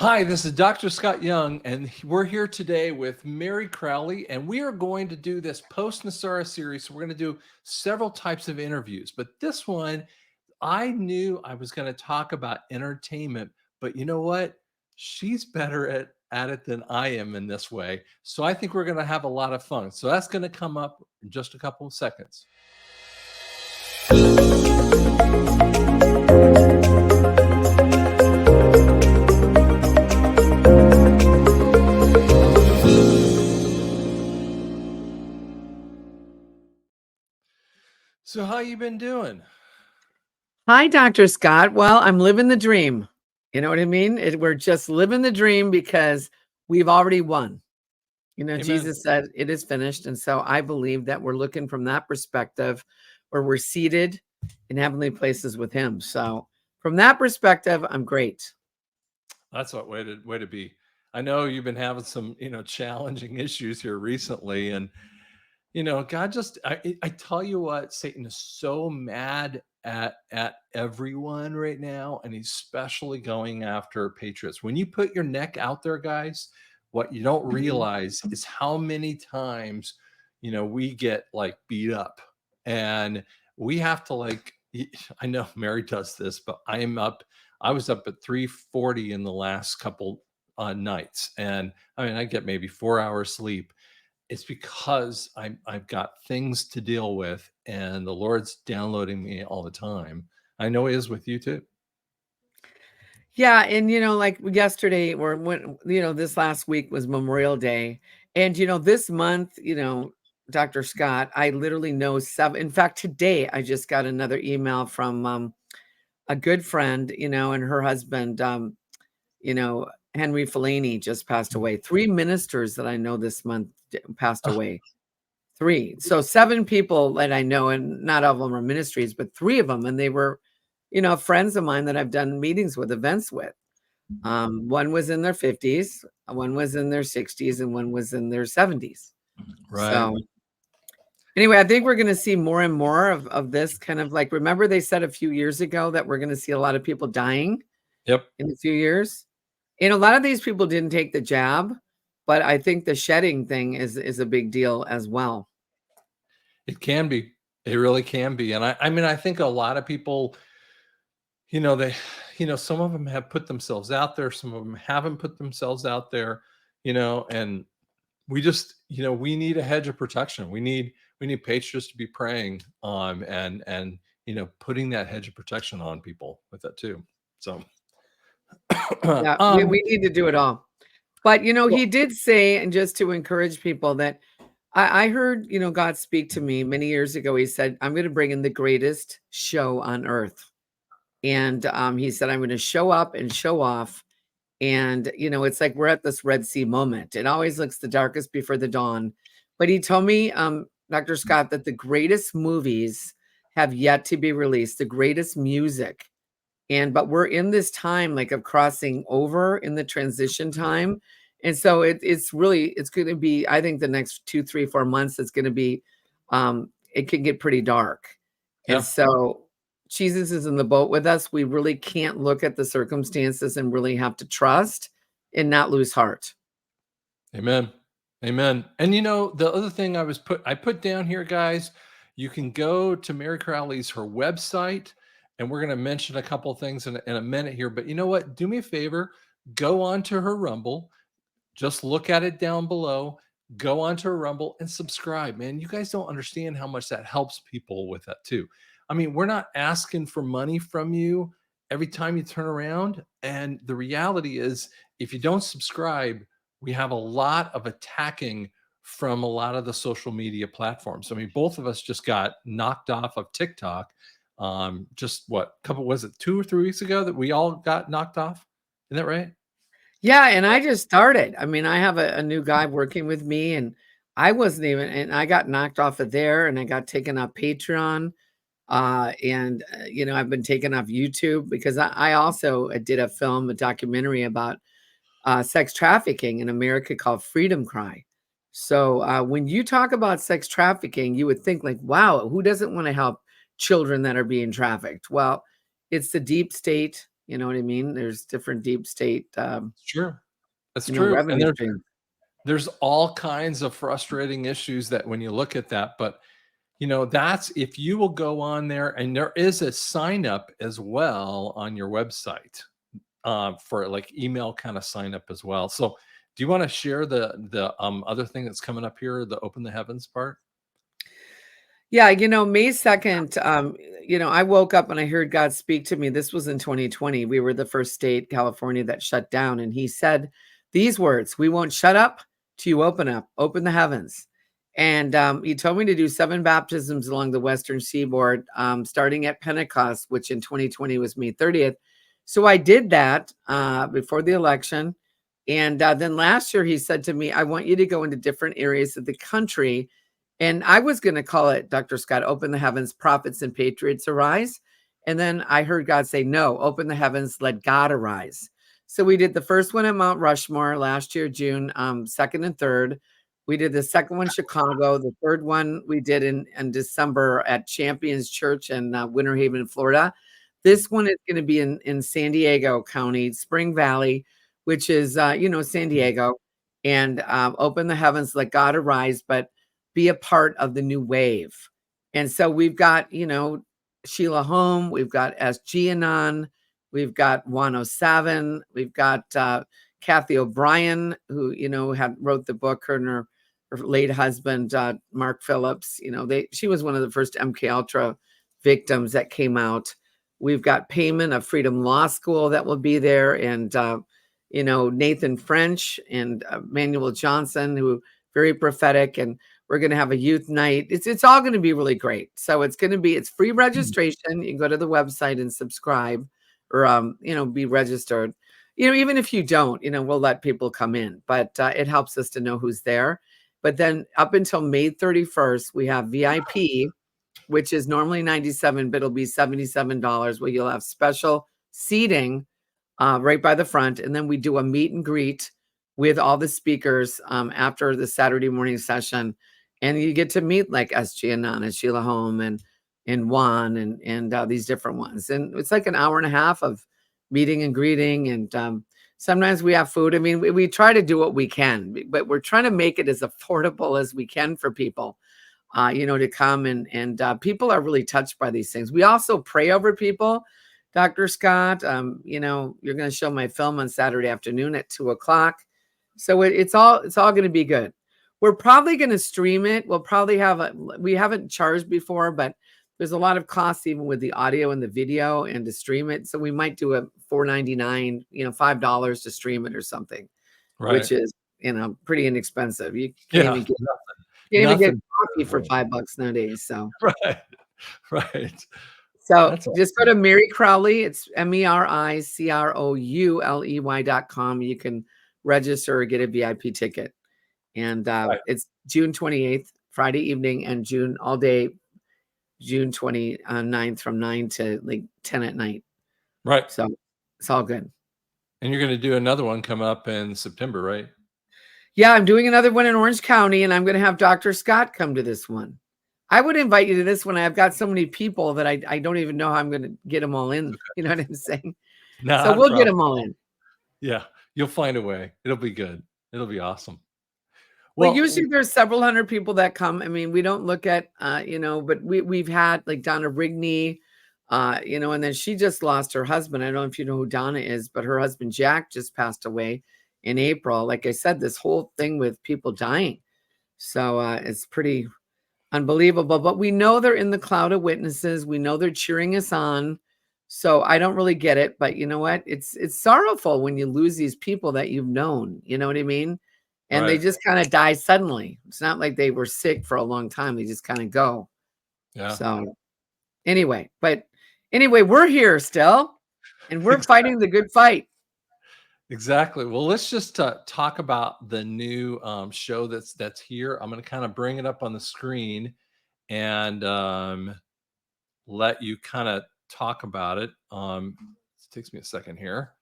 Hi, this is Dr. Scott Young, and we're here today with Meri Crouley, and we are going to do this Post-NESARA series. So we're going to do several types of interviews, but this one, I knew I was going to talk about entertainment, but you know what? She's better at it than I am in this way. So I think we're going to have a lot of fun. So that's going to come up in just a couple of seconds. So how you been doing? Hi, Dr. Scott. Well, I'm living the dream. You know what I mean? We're just living the dream because we've already won. Amen. Jesus said it is finished. And so I believe that we're looking from that perspective where we're seated in heavenly places with him. So from that perspective, I'm great. That's what way to be. I know you've been having some, challenging issues here recently, and God just I tell you what, Satan is so mad at everyone right now, and he's especially going after patriots. When you put your neck out there, guys, what you don't realize is how many times we get like beat up, and we have to I know Meri does this, but I was up at 3:40 in the last couple nights, and I mean I get maybe 4 hours sleep. It's because I've got things to deal with, and the Lord's downloading me all the time. I know He is with you too. Yeah. And, like yesterday or when, this last week was Memorial Day. And, this month, Dr. Scott, I literally know seven. In fact, today I just got another email from a good friend, and her husband, Henry Fellaini just passed away. 3 ministers that I know this month passed away. 3. So 7 people that I know, and not all of them are ministries, but 3 of them. And they were, friends of mine that I've done meetings with, events with. One was in their 50s, one was in their 60s, and one was in their 70s. Right. So anyway, I think we're going to see more and more of this kind of like, remember they said a few years ago that we're going to see a lot of people dying Yep. in a few years. And a lot of these people didn't take the jab, but I think the shedding thing is a big deal as well. It can be. It really can be. And I mean, I think a lot of people, they, some of them have put themselves out there, some of them haven't put themselves out there, and we just, we need a hedge of protection. We need patriots to be praying and putting that hedge of protection on people with that too. So Yeah, we need to do it all. But, he did say, and just to encourage people, that I heard, God speak to me many years ago. He said, I'm going to bring in the greatest show on earth. And he said, I'm going to show up and show off. And, it's like we're at this Red Sea moment. It always looks the darkest before the dawn. But he told me, Dr. Scott, that the greatest movies have yet to be released, the greatest music. But we're in this time like of crossing over in the transition time. And so it's going to be, I think the next 2, 3, 4 months, it's going to be, it can get pretty dark. Yeah. And so Jesus is in the boat with us. We really can't look at the circumstances and really have to trust and not lose heart. Amen. Amen. And the other thing I put down here, guys, you can go to Meri Crouley's, her website, and we're going to mention a couple of things in a minute here. But you know what? Do me a favor, go on to her Rumble. Just look at it down below. Go on to her Rumble and subscribe, man. You guys don't understand how much that helps people with that too. I mean, we're not asking for money from you every time you turn around. And the reality is, if you don't subscribe, we have a lot of attacking from a lot of the social media platforms. I mean, both of us just got knocked off of TikTok. Just was it 2 or 3 weeks ago that we all got knocked off? Isn't that right? Yeah. And I just started. I mean, I have a new guy working with me, and I wasn't even, and I got knocked off of there, and I got taken off Patreon. I've been taken off YouTube because I also did a documentary about sex trafficking in America called Freedom Cry. So when you talk about sex trafficking, you would think like, wow, who doesn't want to help children that are being trafficked? Well, it's the deep state, You know what I mean? There's different deep state, Sure. That's true. And revenue streams. there's all kinds of frustrating issues that when you look at that, but that's if you will go on there, and there is a sign up as well on your website for like email kind of sign up as well. So do you want to share the other thing that's coming up here, the open the heavens part? Yeah, May 2nd, I woke up and I heard God speak to me. This was in 2020. We were the first state, California, that shut down. And he said these words: "We won't shut up till you open up, open the heavens." And he told me to do 7 baptisms along the Western seaboard, starting at Pentecost, which in 2020 was May 30th. So I did that before the election. And then last year, he said to me, "I want you to go into different areas of the country." And I was going to call it, Dr. Scott, "Open the Heavens, Prophets and Patriots Arise." And then I heard God say, "No, open the heavens, let God arise." So we did the first one at Mount Rushmore last year, June 2nd and 3rd. We did the second one, Chicago. The third one we did in December at Champions Church in Winter Haven, Florida. This one is going to be in San Diego County, Spring Valley, which is, San Diego. And open the heavens, let God arise, but be a part of the new wave. And so we've got, Sheila Home, we've got S.G. Anon, we've got 107, we've got Kathy O'Brien, who, had wrote the book, her and her late husband, Mark Phillips. She was one of the first MK Ultra victims that came out. We've got Payment of Freedom Law School that will be there. And, Nathan French and Manuel Johnson, who very prophetic. And we're going to have a youth night. It's all going to be really great. So it's free registration. You can go to the website and subscribe or, be registered. Even if you don't, we'll let people come in, but it helps us to know who's there. But then up until May 31st, we have VIP, which is normally $97, but it'll be $77, where you'll have special seating right by the front. And then we do a meet and greet with all the speakers after the Saturday morning session. And you get to meet like S.G. Anon and Sheila Home and Juan and these different ones. And it's like an hour and a half of meeting and greeting. And sometimes we have food. I mean, we try to do what we can, but we're trying to make it as affordable as we can for people, to come. And people are really touched by these things. We also pray over people. Dr. Scott, you're going to show my film on Saturday afternoon at 2:00. So it's all going to be good. We're probably going to stream it. We'll probably we haven't charged before, but there's a lot of costs even with the audio and the video and to stream it. So we might do a $4.99, $5 to stream it or something, Right. which is, pretty inexpensive. You Yeah. can't even get coffee for $5 nowadays. So, right. So just go to Meri Crouley. It's MERICROULEY.com. You can register or get a VIP ticket. And it's June 28th, Friday evening, and June all day, June 29th from 9 to like 10 at night. Right. So it's all good. And you're going to do another one come up in September, right? Yeah, I'm doing another one in Orange County, and I'm going to have Dr. Scott come to this one. I would invite you to this one. I've got so many people that I don't even know how I'm going to get them all in. You know what I'm saying? So we'll get them all in. Yeah, you'll find a way. It'll be good. It'll be awesome. Well, usually there's several hundred people that come. I mean, we don't look at, but we've had like Donna Rigney, and then she just lost her husband. I don't know if you know who Donna is, but her husband, Jack, just passed away in April. Like I said, this whole thing with people dying. So it's pretty unbelievable, but we know they're in the cloud of witnesses. We know they're cheering us on. So I don't really get it, but you know what? It's sorrowful when you lose these people that you've known, you know what I mean? And they just kind of die suddenly. It's not like they were sick for a long time. They just kind of go. Yeah. So anyway, we're here still, and we're fighting the good fight. Exactly. Well, let's just talk about the new show that's here. I'm going to kind of bring it up on the screen and let you kind of talk about it. It takes me a second here.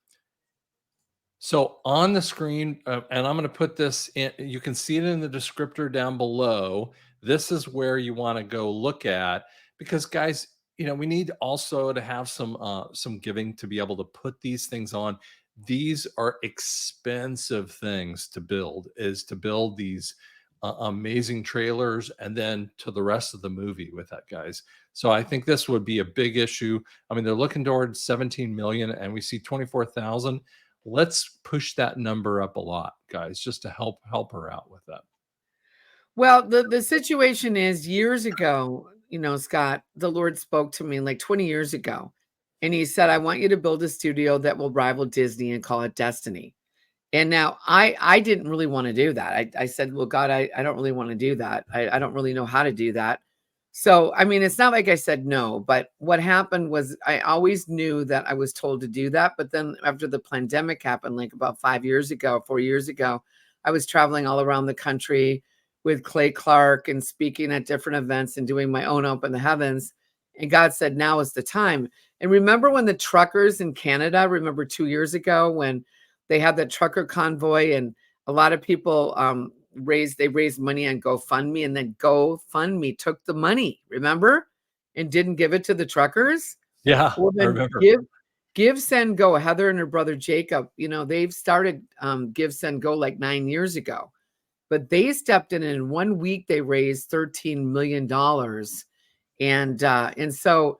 So on the screen, and I'm going to put this in, you can see it in the descriptor down below. This is where you want to go look at, because guys, we need also to have some giving to be able to put these things on. These are expensive things to build, is to build these amazing trailers and then to the rest of the movie with that, guys. So I think this would be a big issue. I mean, they're looking towards 17 million and we see 24,000. Let's push that number up a lot, guys, just to help her out with that. Well, the situation is years ago, Scott, the Lord spoke to me like 20 years ago, and he said, "I want you to build a studio that will rival Disney and call it Destiny." And now I didn't really want to do that. I said, "Well, God, I don't really want to do that. I don't really know how to do that." So, I mean, it's not like I said no, but what happened was I always knew that I was told to do that. But then after the pandemic happened, like about 5 years ago, 4 years ago, I was traveling all around the country with Clay Clark and speaking at different events and doing my own Open the Heavens. And God said, now is the time. And remember when the truckers in Canada, remember 2 years ago when they had the trucker convoy and a lot of people raised money on GoFundMe, and then GoFundMe took the money, remember? And didn't give it to the truckers. Yeah, Well, I then remember. give, send, go. Heather and her brother Jacob, they've started give, send, go like 9 years ago. But they stepped in and in 1 week they raised $13 million. And so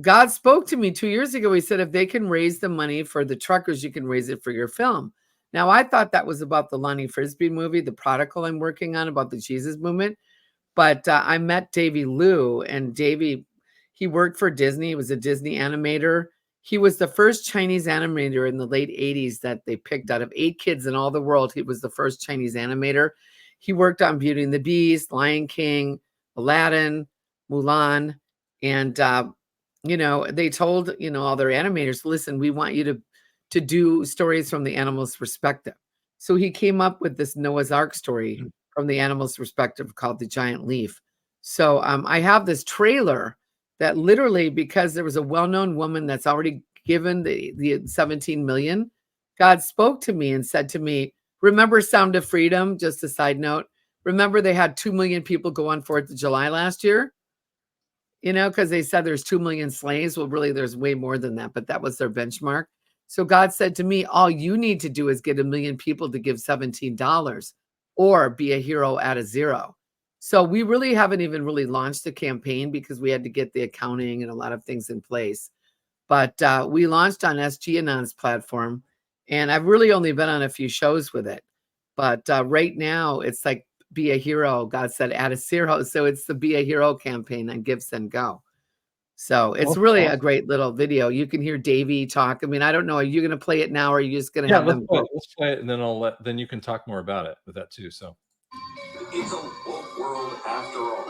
God spoke to me 2 years ago. He said, if they can raise the money for the truckers, you can raise it for your film. Now, I thought that was about the Lonnie Frisbee movie, The Prodigal, I'm working on about the Jesus movement. But I met Davy Liu, and Davy, he worked for Disney. He was a Disney animator. He was the first Chinese animator in the late 80s that they picked out of 8 kids in all the world. He was the first Chinese animator. He worked on Beauty and the Beast, Lion King, Aladdin, Mulan. And, they told, all their animators, listen, we want you to do stories from the animal's perspective. So he came up with this Noah's Ark story from the animal's perspective called The Giant Leaf. So I have this trailer that literally, because there was a well-known woman that's already given the 17 million, God spoke to me and said to me, remember Sound of Freedom? Just a side note. Remember they had 2 million people go on 4th of July last year? Because they said there's 2 million slaves. Well, really, there's way more than that, but that was their benchmark. So God said to me, all you need to do is get 1 million people to give $17 or be a hero at a zero. So we really haven't even really launched the campaign because we had to get the accounting and a lot of things in place. But we launched on SG Anon's platform, and I've really only been on a few shows with it. But right now, it's like be a hero. God said add a zero. So it's the Be a Hero campaign on Give, Send, Go. So it's really a great little video. You can hear Davey talk. I mean, I don't know. Are you going to play it now, or are you just going to Yeah, have them go? let's play it, and then you can talk more about it with that too. So it's a woke world after all.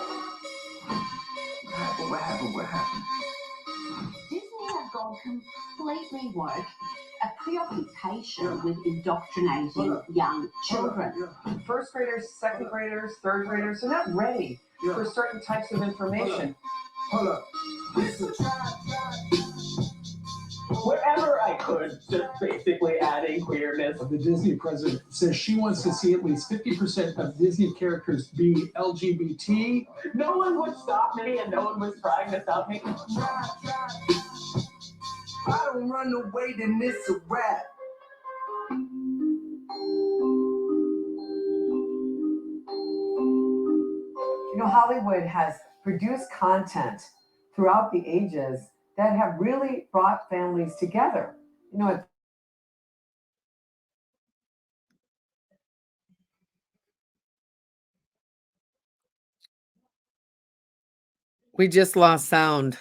What happened? What happened? Disney have gone completely woke, a preoccupation with indoctrinating young children. First graders, second graders, third graders, they're not ready for certain types of information. Hold up. This is wherever I could, just basically adding queerness. The Disney president says she wants to see at least 50% of Disney characters be LGBT. No one would stop me, and no one was trying to stop me. I don't run away, then it's a rap. Hollywood has produced content throughout the ages that have really brought families together. We just lost sound.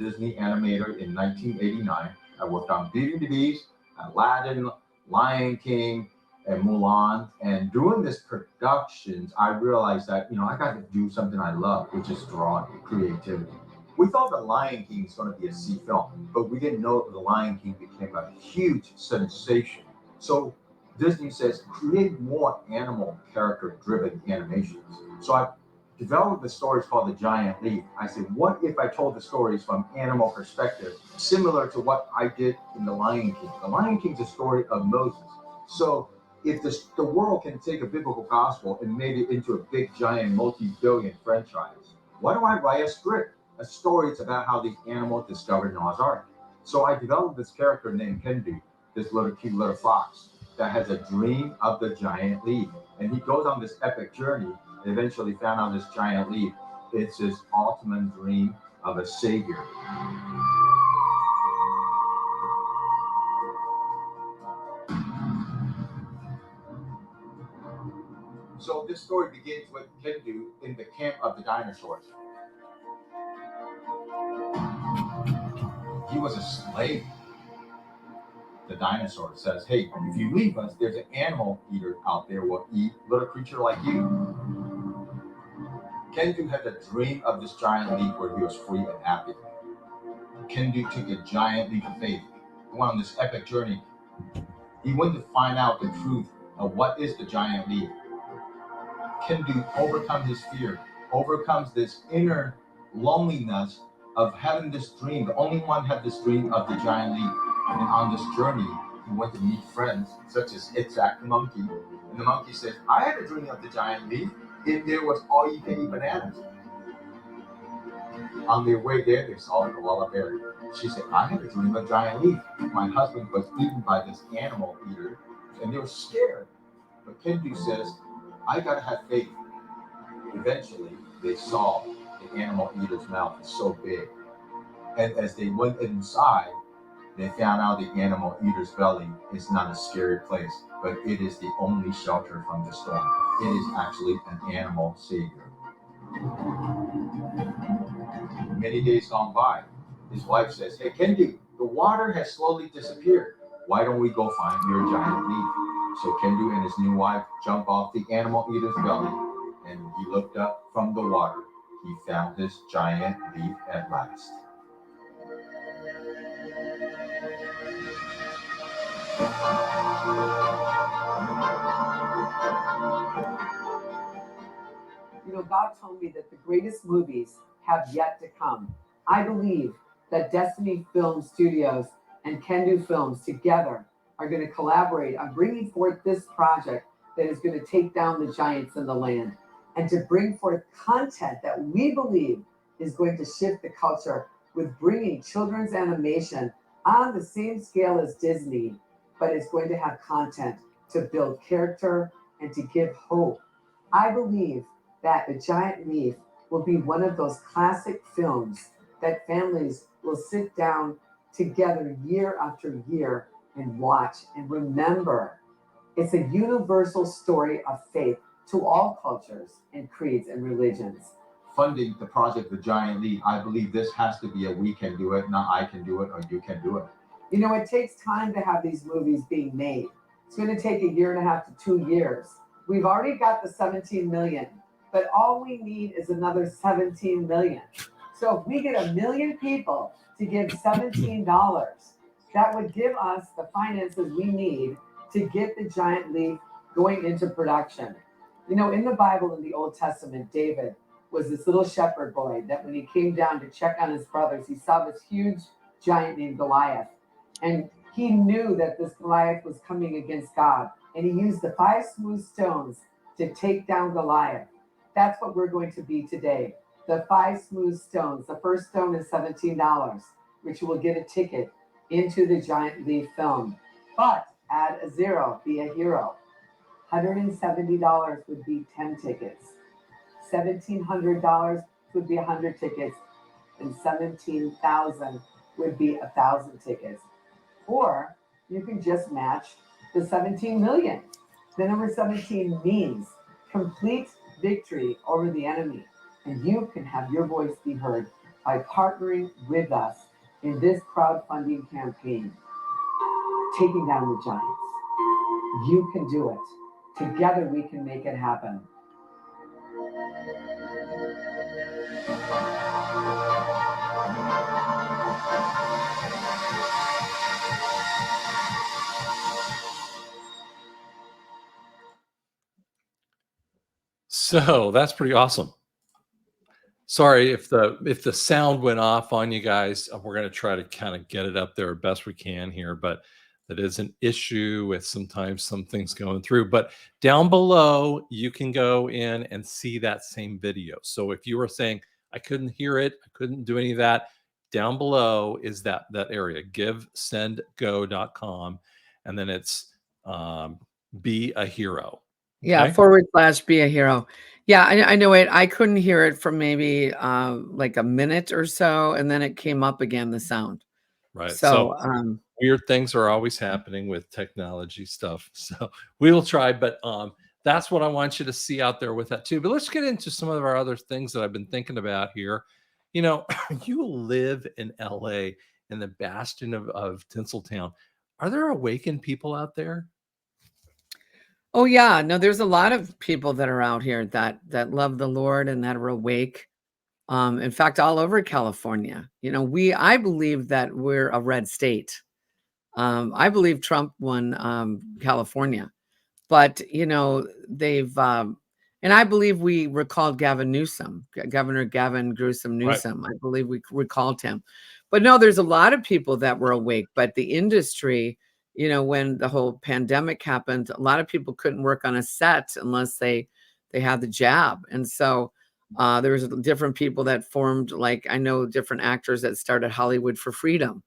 Disney animator in 1989. I worked on Beauty and the Beast, Aladdin, Lion King, and Mulan. And during this productions, I realized that, I got to do something I love, which is drawing, creativity. We thought The Lion King was going to be a C film, but we didn't know The Lion King became a huge sensation. So Disney says, create more animal character-driven animations. So I developed the stories called The Giant Leap. I said, what if I told the stories from animal perspective, similar to what I did in The Lion King? The Lion King's a story of Moses. So if the world can take a biblical gospel and made it into a big, giant, multi-billion franchise, why don't I write a script, a story about how these animals discovered Noah's Ark? So I developed this character named Kendu, this little cute little fox that has a dream of the giant leap. And he goes on this epic journey and eventually found out this giant leap. It's his ultimate dream of a savior. So this story begins with Kendu in the camp of the dinosaurs. He was a slave. The dinosaur says, hey, if you leave us, there's an animal eater out there who will eat little creature like you. Kendu had a dream of this giant leap where he was free and happy. Kendu took a giant leap of faith. He went on this epic journey. He went to find out the truth of what is the giant leap. Kendu overcomes his fear, overcomes this inner loneliness of having this dream. The only one had this dream of the giant leap. And on this journey, he went to meet friends such as Itzhak the monkey. And the monkey says, I had a dream of the giant leap. And there was all you can eat bananas. On their way there, they saw a koala bear. She said, I had a dream of a giant leap. My husband was eaten by this animal eater, and they were scared. But Kendu says, I gotta have faith. Eventually, they saw the animal eater's mouth is so big. And as they went inside, they found out the animal eater's belly is not a scary place, but it is the only shelter from the storm. It is actually an animal savior. Many days gone by, his wife says, hey, Kendu, the water has slowly disappeared. Why don't we go find your giant leap? So Kendu and his new wife jump off the animal eater's belly, and he looked up from the water. He found his giant leap at last. God told me that the greatest movies have yet to come. I believe that Destiny Film Studios and Kendu Films together are going to collaborate on bringing forth this project that is going to take down the giants in the land and to bring forth content that we believe is going to shift the culture with bringing children's animation on the same scale as Disney, but it's going to have content to build character and to give hope. I believe that The Giant Leap will be one of those classic films that families will sit down together year after year and watch and remember. It's a universal story of faith to all cultures and creeds and religions. Funding the project The Giant Leap, I believe this has to be a we can do it, not I can do it or you can do it. It takes time to have these movies being made. It's going to take 1.5 years to 2 years. We've already got the 17 million, but all we need is another 17 million. So if we get 1 million people to give $17, that would give us the finances we need to get The Giant Leap going into production. In the Bible, in the Old Testament, David was this little shepherd boy that when he came down to check on his brothers, he saw this huge giant named Goliath. And he knew that this Goliath was coming against God. And he used the 5 smooth stones to take down Goliath. That's what we're going to be today. The 5 smooth stones. The first stone is $17, which will get a ticket into the Giant Leap film. But add a 0, be a hero. $170 would be 10 tickets. $1,700 would be 100 tickets. And $17,000 would be 1,000 tickets. Or you can just match the 17 million. The number 17 means complete victory over the enemy. And you can have your voice be heard by partnering with us in this crowdfunding campaign, taking down the giants. You can do it. Together we can make it happen. So that's pretty awesome. Sorry if the sound went off on you guys. We're going to try to kind of get it up there best we can here, but that is an issue with sometimes some things going through. But down below, you can go in and see that same video. So if you were saying, I couldn't hear it, I couldn't do any of that, down below is that area, givesendgo.com. And then it's Be a Hero. Yeah, / Be a Hero. Yeah, I know it. I couldn't hear it for maybe like a minute or so, and then it came up again, the sound. Right. So weird things are always happening with technology stuff. So we will try, but that's what I want you to see out there with that too. But let's get into some of our other things that I've been thinking about here. You know, you live in LA, in the bastion of Tinseltown. Are there awakened people out there? Oh yeah, no, there's a lot of people that are out here that love the Lord and that are awake. In fact, all over California, you know, I believe that we're a red state. I believe Trump won California, but you know, they've and I believe we recalled Gavin Newsom, Governor Gavin Newsom. I believe we recalled him. But no, there's a lot of people that were awake, but the industry, you know, when the whole pandemic happened, a lot of people couldn't work on a set unless they had the jab. And so there was different people that formed, like I know different actors that started Hollywood for Freedom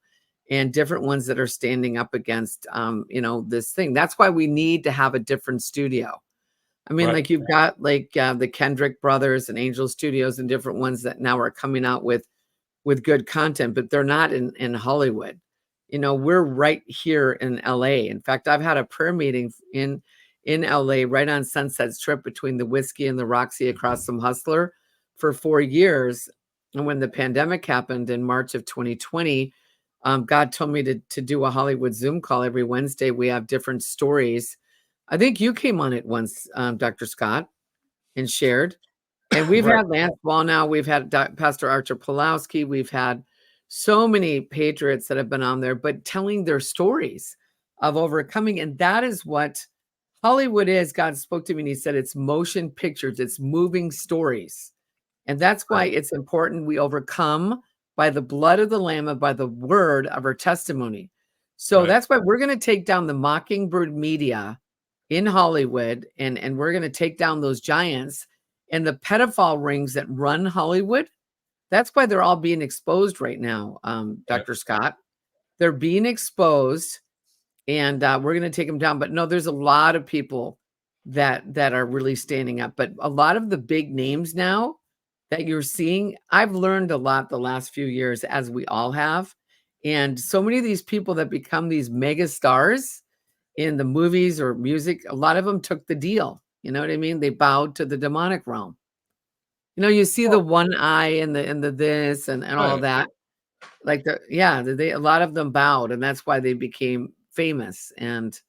and different ones that are standing up against, you know, this thing. That's why we need to have a different studio. I mean, like you've got like the Kendrick brothers and Angel Studios and different ones that now are coming out with good content, but they're not in Hollywood. You know, we're right here in LA. In fact, I've had a prayer meeting in LA right on Sunset Strip between the Whiskey and the Roxy across from Hustler for 4 years. And when the pandemic happened in March of 2020, God told me to do a Hollywood Zoom call every Wednesday. We have different stories. I think you came on it once, Dr. Scott, and shared. And we've had Lance Wall now. We've had Pastor Archer Pulowski. We've had so many patriots that have been on there, but telling their stories of overcoming. And that is what Hollywood is. God spoke to me and he said, it's motion pictures. It's moving stories. And that's why it's important we overcome by the blood of the Lamb and by the word of our testimony. So that's why we're going to take down the Mockingbird media in Hollywood, and we're going to take down those giants and the pedophile rings that run Hollywood. That's why they're all being exposed right now, Dr. Scott. They're being exposed, and we're going to take them down. But no, there's a lot of people that are really standing up. But a lot of the big names now that you're seeing, I've learned a lot the last few years, as we all have. And so many of these people that become these mega stars in the movies or music, a lot of them took the deal. You know what I mean? They bowed to the demonic realm. You know, you see the one eye and the this and all that. Like a lot of them bowed, and that's why they became famous. And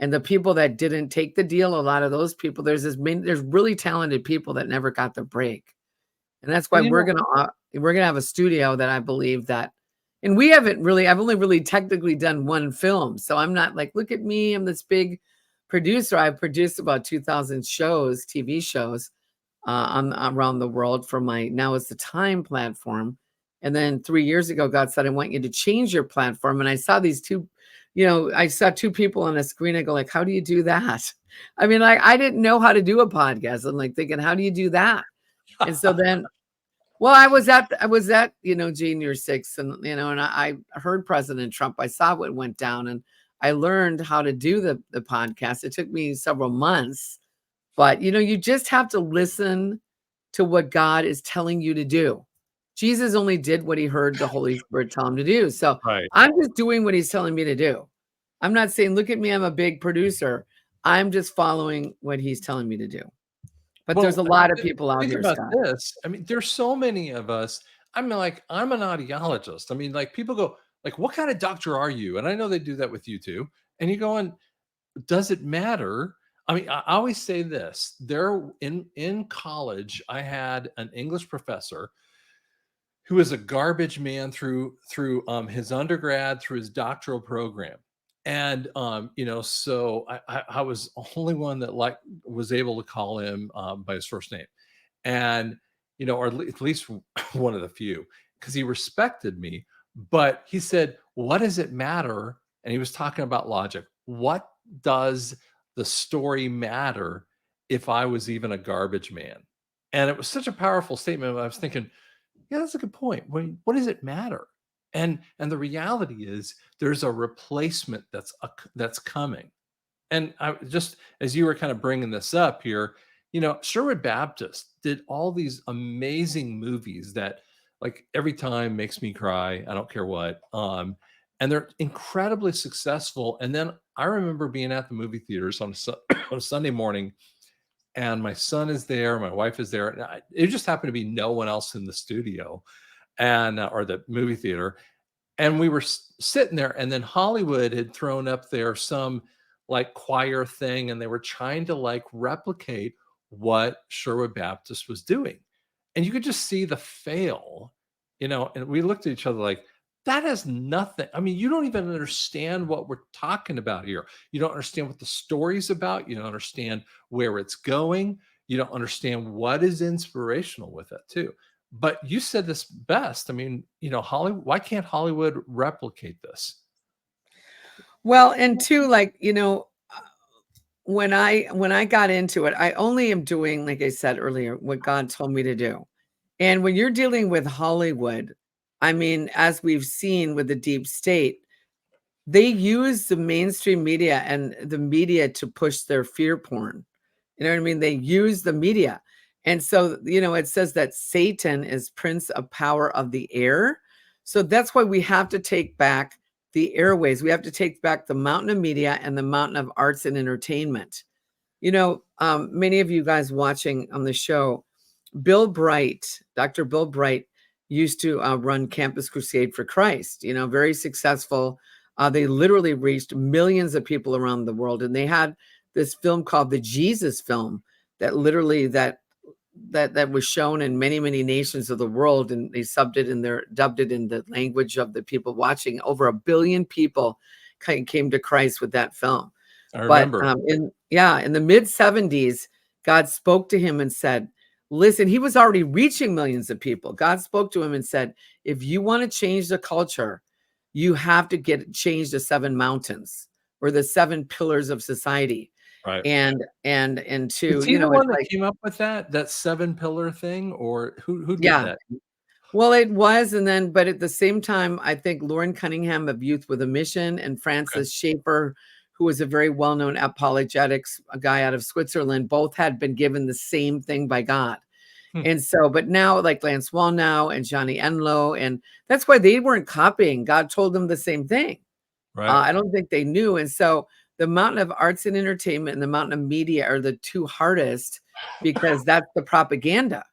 the people that didn't take the deal, a lot of those people, there's really talented people that never got the break. And that's why we're gonna have a studio that I believe that, and we haven't really, I've only really technically done one film. So I'm not like, look at me, I'm this big producer. I've produced about 2,000 shows, TV shows around the world for my Now Is the Time platform. And then 3 years ago, God said, I want you to change your platform. And I saw these two, I saw two people on a screen. I go like, how do you do that? I mean, like, I didn't know how to do a podcast. I'm like thinking, how do you do that? And so then, well, I was at, January 6th, and, and I heard President Trump. I saw what went down, and I learned how to do the podcast. It took me several months, but, you just have to listen to what God is telling you to do. Jesus only did what he heard the Holy Spirit tell him to do. So I'm just doing what he's telling me to do. I'm not saying, look at me, I'm a big producer. I'm just following what he's telling me to do. But there's a lot of people out here, about Scott. this. I mean, there's so many of us. I mean, like, I'm an audiologist. I mean, like, people go, like, what kind of doctor are you? And I know they do that with you too. And you go, does it matter? I mean, I always say this. There in college, I had an English professor who was a garbage man through his undergrad, through his doctoral program. And so I was the only one that like was able to call him by his first name. And or at least one of the few, because he respected me. But he said, what does it matter? And he was talking about logic. What does the story matter if I was even a garbage man? And it was such a powerful statement. I was thinking, yeah, that's a good point. What does it matter? And the reality is there's a replacement that's coming. And I just, as you were kind of bringing this up here, Sherwood Baptist did all these amazing movies that, like, every time makes me cry. I don't care what. And they're incredibly successful. And then I remember being at the movie theaters on on a Sunday morning, and my son is there, my wife is there. And it just happened to be no one else in the studio and or the movie theater. And we were sitting there, and then Hollywood had thrown up there some like choir thing, and they were trying to like replicate what Sherwood Baptist was doing. And you could just see the fail, and we looked at each other like, that has nothing. I mean, you don't even understand what we're talking about here. You don't understand what the story's about. You don't understand where it's going. You don't understand what is inspirational with it, too. But you said this best. I mean, Hollywood, why can't Hollywood replicate this? Well, and two, like, when I got into it, I only am doing, like I said earlier, what God told me to do. And when you're dealing with Hollywood, I mean, as we've seen with the deep state, they use the mainstream media and the media to push their fear porn. You know what I mean? They use the media. And so, it says that Satan is prince of power of the air. So that's why we have to take back the airways. We have to take back the mountain of media and the mountain of arts and entertainment. Many of you guys watching on the show, Bill Bright, Dr. Bill Bright, used to run Campus Crusade for Christ, very successful. They literally reached millions of people around the world. And they had this film called the Jesus film that literally that was shown in many, many nations of the world. And they dubbed it in the language of the people watching. Over 1 billion people came to Christ with that film. I remember. But in the mid-70s, God spoke to him and said, listen, he was already reaching millions of people. God spoke to him and said, if you want to change the culture, you have to change the 7 mountains or the 7 pillars of society. Right. And to, is he the one that came up with that 7 pillar thing, or who did that? Well, it was. And then, but at the same time, I think Lauren Cunningham of Youth with a Mission and Francis Schaeffer, who was a very well-known apologetics guy out of Switzerland, both had been given the same thing by God. And so, but now, like Lance Wallnau and Johnny Enlow, and that's why they weren't copying. God told them the same thing. Right. I don't think they knew. And so the mountain of arts and entertainment and the mountain of media are the 2 hardest, because that's the propaganda.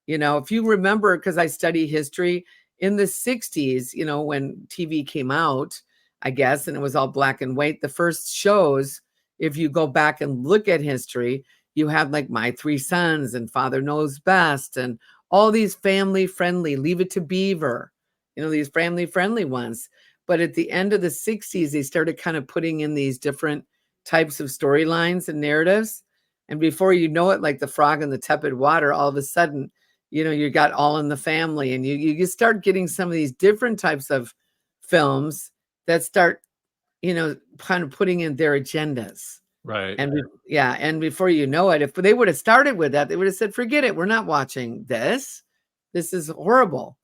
If you remember, because I study history, in the 60s, when TV came out, I guess, and it was all black and white, the first shows, if you go back and look at history, you have like My 3 Sons and Father Knows Best and all these family friendly, Leave It to Beaver, these family friendly ones. But at the end of the 60s, they started kind of putting in these different types of storylines and narratives. And before you know it, like The Frog in the Tepid Water, all of a sudden, you got All in the Family, and you start getting some of these different types of films that start, kind of putting in their agendas. Right. And before you know it, if they would have started with that, they would have said, forget it. We're not watching this. This is horrible.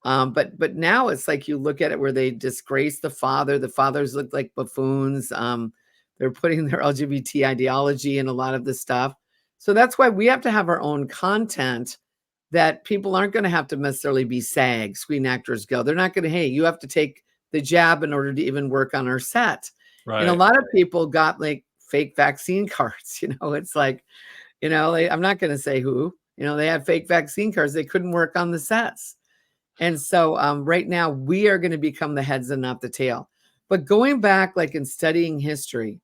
But now it's like you look at it where they disgrace the father. The fathers look like buffoons. They're putting their LGBT ideology in a lot of the stuff. So that's why we have to have our own content that people aren't going to have to necessarily be SAG, Screen Actors Guild. They're not going to, hey, you have to take the jab in order to even work on our set. Right. And a lot of people got like fake vaccine cards. It's like, I'm not going to say who, they had fake vaccine cards. They couldn't work on the sets. And so right now we are going to become the heads and not the tail. But going back, like in studying history,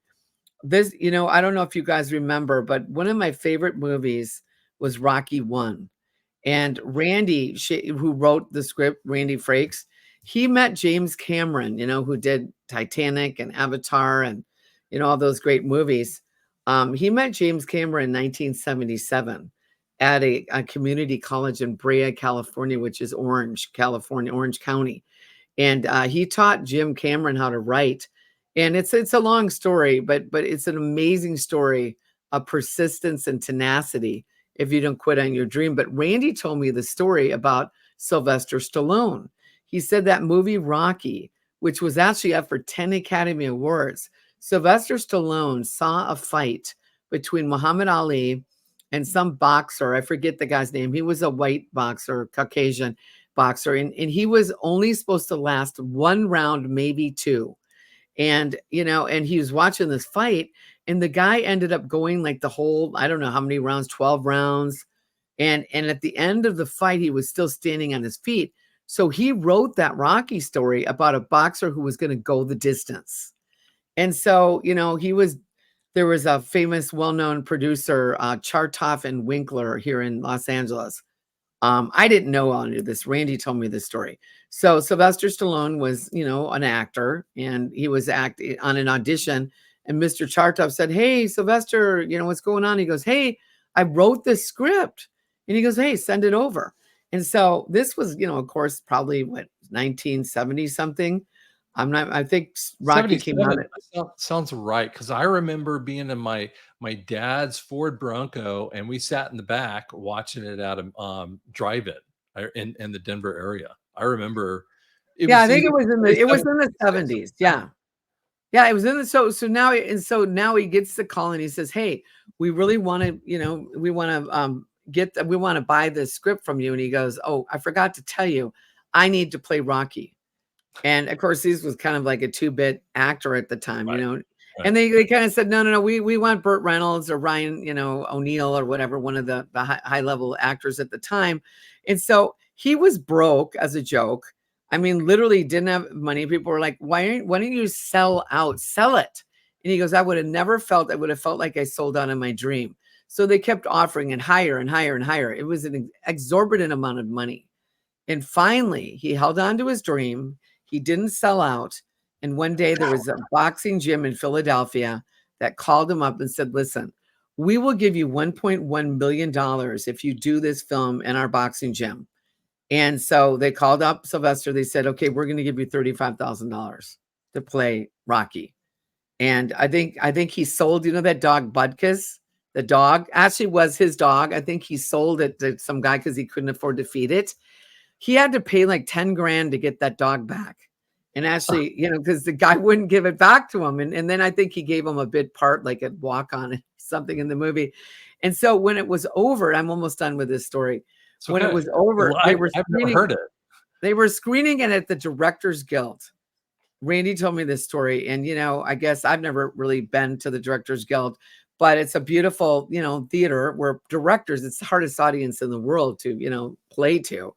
this, I don't know if you guys remember, but one of my favorite movies was Rocky 1. And Randy, who wrote the script, Randy Frakes, he met James Cameron, who did Titanic and Avatar and, all those great movies. He met James Cameron in 1977 at a community college in Brea, California, which is Orange County. And he taught Jim Cameron how to write. And it's a long story, but it's an amazing story of persistence and tenacity if you don't quit on your dream. But Randy told me the story about Sylvester Stallone. He said that movie Rocky, which was actually up for 10 Academy Awards, Sylvester Stallone saw a fight between Muhammad Ali and some boxer. I forget the guy's name. He was a white boxer, Caucasian boxer, and he was only supposed to last one round, maybe two. And, and he was watching this fight, and the guy ended up going like the whole, I don't know how many rounds, 12 rounds. And at the end of the fight, he was still standing on his feet. So he wrote that Rocky story about a boxer who was going to go the distance. And so, there was a famous, well-known producer, Chartoff and Winkler here in Los Angeles. I didn't know all of this. Randy told me this story. So Sylvester Stallone was, an actor, and he was acting on an audition. And Mr. Chartoff said, "Hey, Sylvester, what's going on?" He goes, "Hey, I wrote this script." And he goes, "Hey, send it over." And so this was, of course, probably 1970 something. I think Rocky came out. Sounds right. Cause I remember being in my dad's Ford Bronco, and we sat in the back watching it at a drive-in in the Denver area. I remember. I think it was in the 70s. Yeah. Yeah. It was in the, so now he gets the call and he says, "Hey, we really want to, we want to we want to buy this script from you." And he goes, "Oh, I forgot to tell you, I need to play Rocky." And of course, this was kind of like a 2-bit actor at the time, Right. And they kind of said, no, we want Burt Reynolds or Ryan, O'Neal or whatever, one of the high level actors at the time. And so he was broke as a joke. I mean, literally didn't have money. People were like, why don't you sell it? And he goes, I would have felt like I sold out on my dream. So they kept offering it higher and higher and higher. It was an exorbitant amount of money. And finally, he held on to his dream. He didn't sell out. And one day there was a boxing gym in Philadelphia that called him up and said, "Listen, we will give you $1.1 million if you do this film in our boxing gym." And so they called up Sylvester. They said, "Okay, we're going to give you $35,000 to play Rocky." And I think he sold, that dog Butkus, the dog actually was his dog. I think he sold it to some guy because he couldn't afford to feed it. He had to pay like 10 grand to get that dog back. And actually, because the guy wouldn't give it back to him. And then I think he gave him a bit part, like a walk on something in the movie. And so when it was over, I'm almost done with this story. So when it was over, I've never heard it. They were screening it at the Directors Guild. Randy told me this story. And, I guess I've never really been to the Directors Guild, but it's a beautiful, theater where directors, it's the hardest audience in the world to, play to.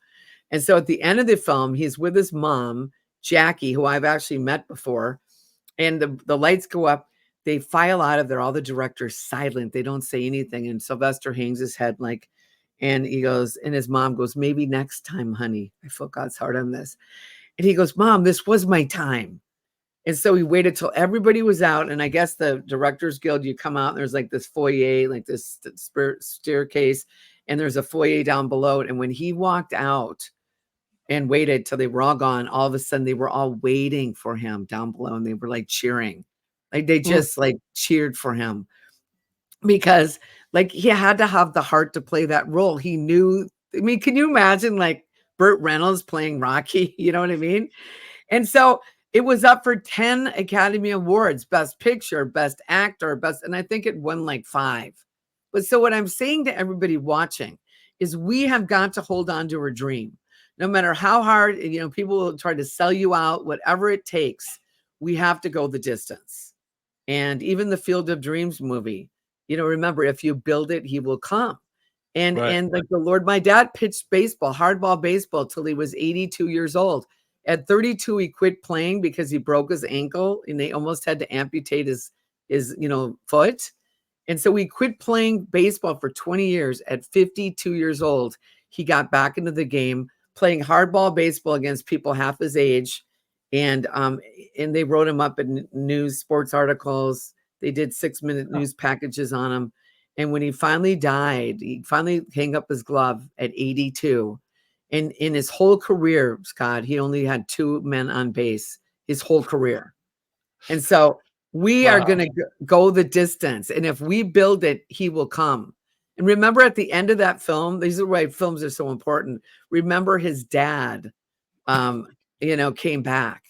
And so at the end of the film, he's with his mom, Jackie, who I've actually met before. And the lights go up. They file out of there. All the directors silent. They don't say anything. And Sylvester hangs his head and he goes, and his mom goes, "Maybe next time, honey. I feel God's heart on this." And he goes, "Mom, this was my time." And so he waited till everybody was out. And I guess the Directors Guild, you come out and there's like this foyer, like this staircase. And there's a foyer down below it. And when he walked out and waited till they were all gone, all of a sudden they were all waiting for him down below, and they were like cheering. Like they just like cheered for him because like he had to have the heart to play that role. He knew, I mean, can you imagine like Burt Reynolds playing Rocky? You know what I mean? And so it was up for 10 Academy Awards, Best Picture, Best Actor, and I think it won like 5. But so what I'm saying to everybody watching is we have got to hold on to our dream. No matter how hard, people will try to sell you out, whatever it takes, we have to go the distance. And even the Field of Dreams movie, remember, if you build it, he will come. Right. And like the Lord, my dad pitched baseball, hardball baseball till he was 82 years old. At 32, he quit playing because he broke his ankle and they almost had to amputate his foot. And so he quit playing baseball for 20 years. At 52 years old, he got back into the game, playing hardball baseball against people half his age. And they wrote him up in news, sports articles. They did 6-minute news packages on him. And when he finally died, he finally hung up his glove at 82. And in his whole career, Scott, he only had 2 men on base his whole career. And so we are Wow. going to go the distance. And if we build it, he will come. And remember at the end of that film, these are why films are so important. Remember his dad, came back.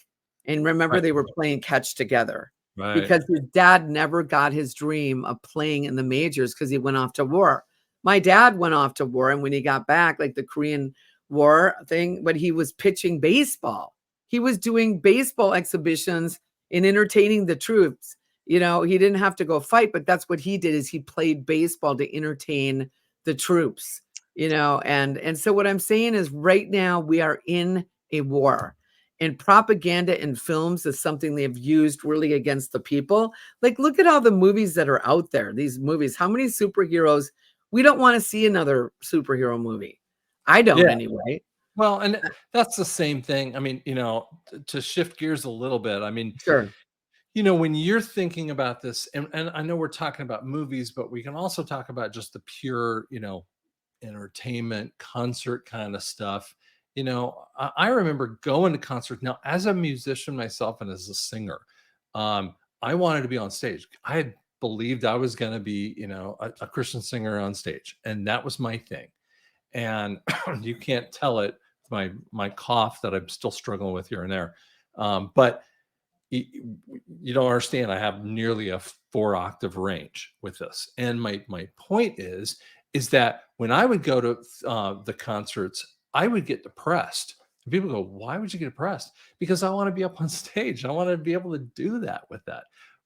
And remember Right. they were playing catch together. Right. Because his dad never got his dream of playing in the majors because he went off to war. My dad went off to war, and when he got back, like the Korean War thing, but he was pitching baseball. He was doing baseball exhibitions and entertaining the troops. He didn't have to go fight, but that's what he did is he played baseball to entertain the troops, and so what I'm saying is right now we are in a war. And propaganda in films is something they've used really against the people. Like, look at all the movies that are out there. These movies, how many superheroes? We don't want to see another superhero movie. I don't anyway. Well, and that's the same thing. I mean, to shift gears a little bit, I mean, Sure. when you're thinking about this, and I know we're talking about movies, but we can also talk about just the pure, entertainment, concert kind of stuff. I remember going to concerts. Now, as a musician myself and as a singer, I wanted to be on stage. I had believed I was going to be, a Christian singer on stage, and that was my thing. And you can't tell it, my cough that I'm still struggling with here and there. But you don't understand. I have nearly a 4-octave range with this, and my point is that when I would go to the concerts, I would get depressed. And people go, "Why would you get depressed?" Because I want to be up on stage. I want to be able to do that with that.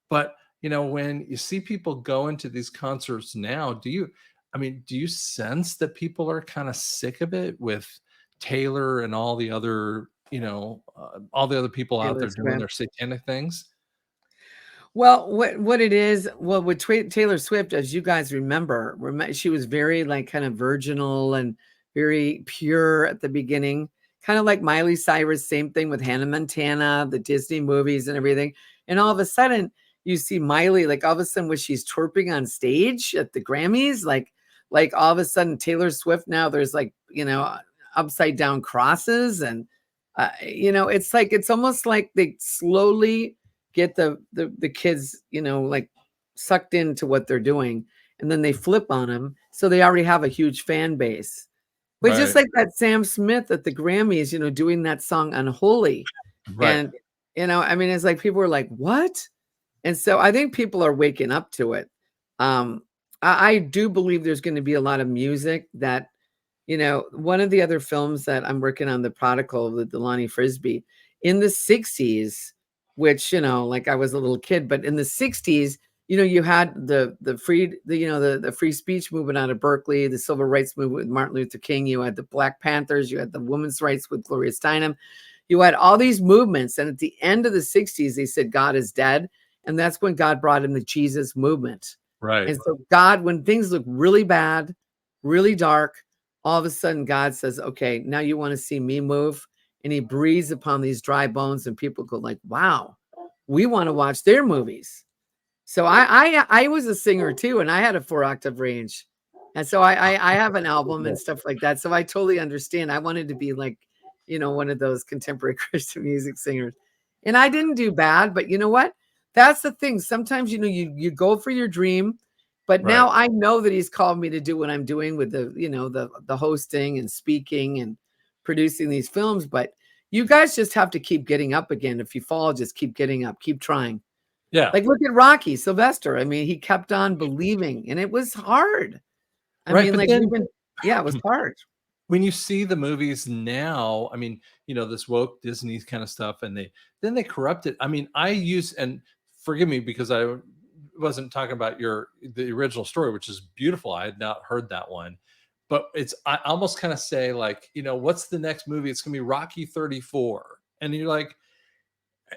But when you see people go into these concerts now, do you sense that people are kind of sick of it with Taylor and all the other all the other people out Taylor there doing Swift. their satanic things? Well, what it is, with Taylor Swift, as you guys remember, she was very like kind of virginal and very pure at the beginning, kind of like Miley Cyrus. Same thing with Hannah Montana, the Disney movies and everything. And all of a sudden, you see Miley, like all of a sudden, when she's twerping on stage at the Grammys, like all of a sudden, Taylor Swift now there's like upside down crosses, and it's almost like they slowly get the kids, like sucked into what they're doing, and then they flip on them. So they already have a huge fan base. But just Right. like that Sam Smith at the Grammys, doing that song Unholy. Right. And, it's like people were like, what? And so I think people are waking up to it. I do believe there's going to be a lot of music that, one of the other films that I'm working on, The Prodigal with Delani Frisbee, in the 60s, which, like I was a little kid, but in the 60s, you had the free speech movement out of Berkeley, the civil rights movement with Martin Luther King, you had the Black Panthers, you had the women's rights with Gloria Steinem, you had all these movements. And at the end of the 60s, they said God is dead. And that's when God brought in the Jesus movement. Right. And so God, when things look really bad, really dark, all of a sudden God says, okay, now you want to see me move. And he breathes upon these dry bones, and people go like, wow, we want to watch their movies. So I was a singer too, and I had a 4-octave range. And so I have an album and stuff like that. So I totally understand. I wanted to be like, one of those contemporary Christian music singers. And I didn't do bad, but you know what? That's the thing. Sometimes, you go for your dream, but now I know that he's called me to do what I'm doing with the hosting and speaking and producing these films. But you guys just have to keep getting up again. If you fall, just keep getting up, keep trying. Yeah. Like look at Rocky Sylvester. I mean, he kept on believing, and it was hard. I mean, like it was hard. When you see the movies now, I mean, this woke Disney kind of stuff, and they corrupt it. I mean, and forgive me because I wasn't talking about the original story, which is beautiful. I had not heard that one, but I almost kind of say like, what's the next movie? It's gonna be Rocky 34. And you're like,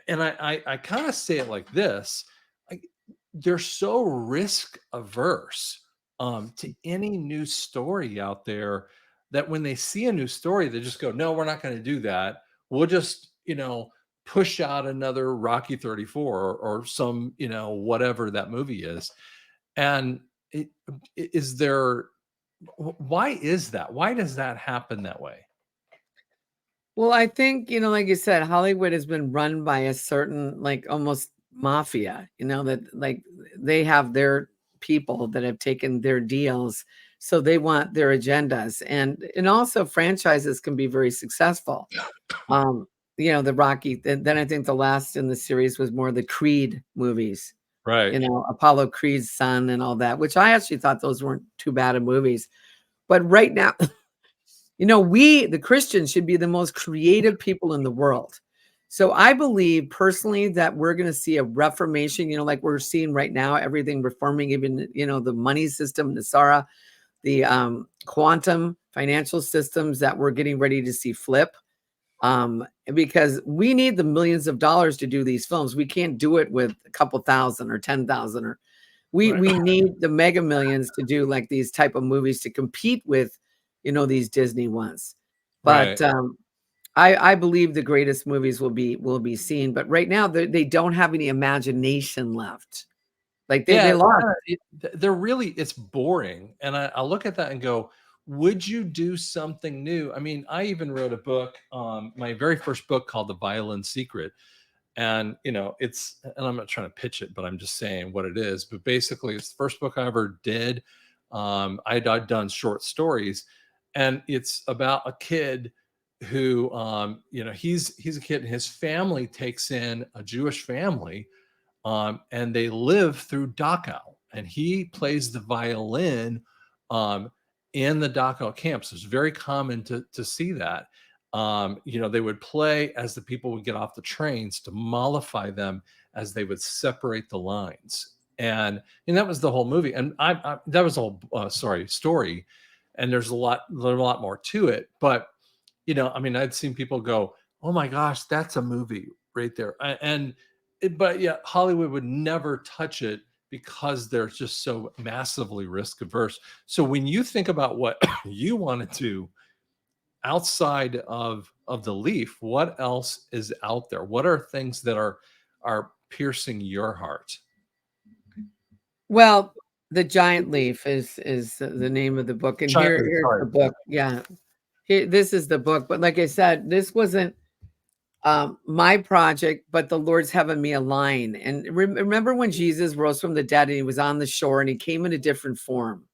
and I kind of say it like this, like they're so risk averse to any new story out there that when they see a new story, they just go, no, we're not going to do that. We'll just, push out another Rocky 34 or some, whatever that movie is. And is there, why is that? Why does that happen that way? Well, I think, like you said, Hollywood has been run by a certain, like almost mafia, that like they have their people that have taken their deals. So they want their agendas. And also franchises can be very successful. The Rocky, then I think the last in the series was more the Creed movies, Right. Apollo Creed's son and all that, which I actually thought those weren't too bad of movies. But right now, we, the Christians, should be the most creative people in the world. So I believe personally that we're going to see a reformation, like we're seeing right now, everything reforming, even, the money system, NESARA, the quantum financial systems that we're getting ready to see flip. Because we need the millions of dollars to do these films. We can't do it with a couple thousand or 10,000 or we need the mega millions to do like these type of movies to compete with, these Disney ones. But I believe the greatest movies will be seen. But right now they don't have any imagination left. Like they lost. They're really, it's boring. And I look at that and go, would you do something new? I mean, I even wrote a book, my very first book called The Violin Secret. And, and I'm not trying to pitch it, but I'm just saying what it is. But basically, it's the first book I ever did. I'd done short stories, and it's about a kid who, he's a kid, and his family takes in a Jewish family, and they live through Dachau, and he plays the violin in the Dachau camps. It's very common to see that. They would play as the people would get off the trains to mollify them as they would separate the lines. And that was the whole movie. And that was a whole story. And there's a lot more to it. But, I'd seen people go, oh my gosh, that's a movie right there. But yeah, Hollywood would never touch it because they're just so massively risk averse. So when you think about what you want to do outside of the leaf, what else is out there? What are things that are piercing your heart? Well, The Giant Leaf is the name of the book. And here's the book. Yeah. This is the book. But like I said, this wasn't my project, but the Lord's having me align. And remember when Jesus rose from the dead and he was on the shore and he came in a different form?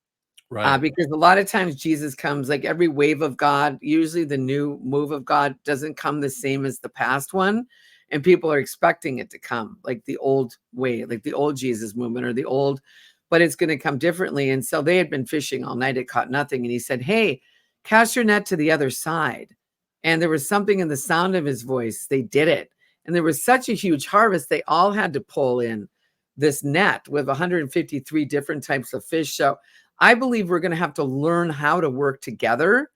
Right. Because a lot of times Jesus comes like every wave of God, usually the new move of God doesn't come the same as the past one. And people are expecting it to come like the old way, like the old Jesus movement or the old, but it's going to come differently. And so they had been fishing all night. It caught nothing. And he said, hey, cast your net to the other side. And there was something in the sound of his voice. They did it. And there was such a huge harvest. They all had to pull in this net with 153 different types of fish. So I believe we're going to have to learn how to work together,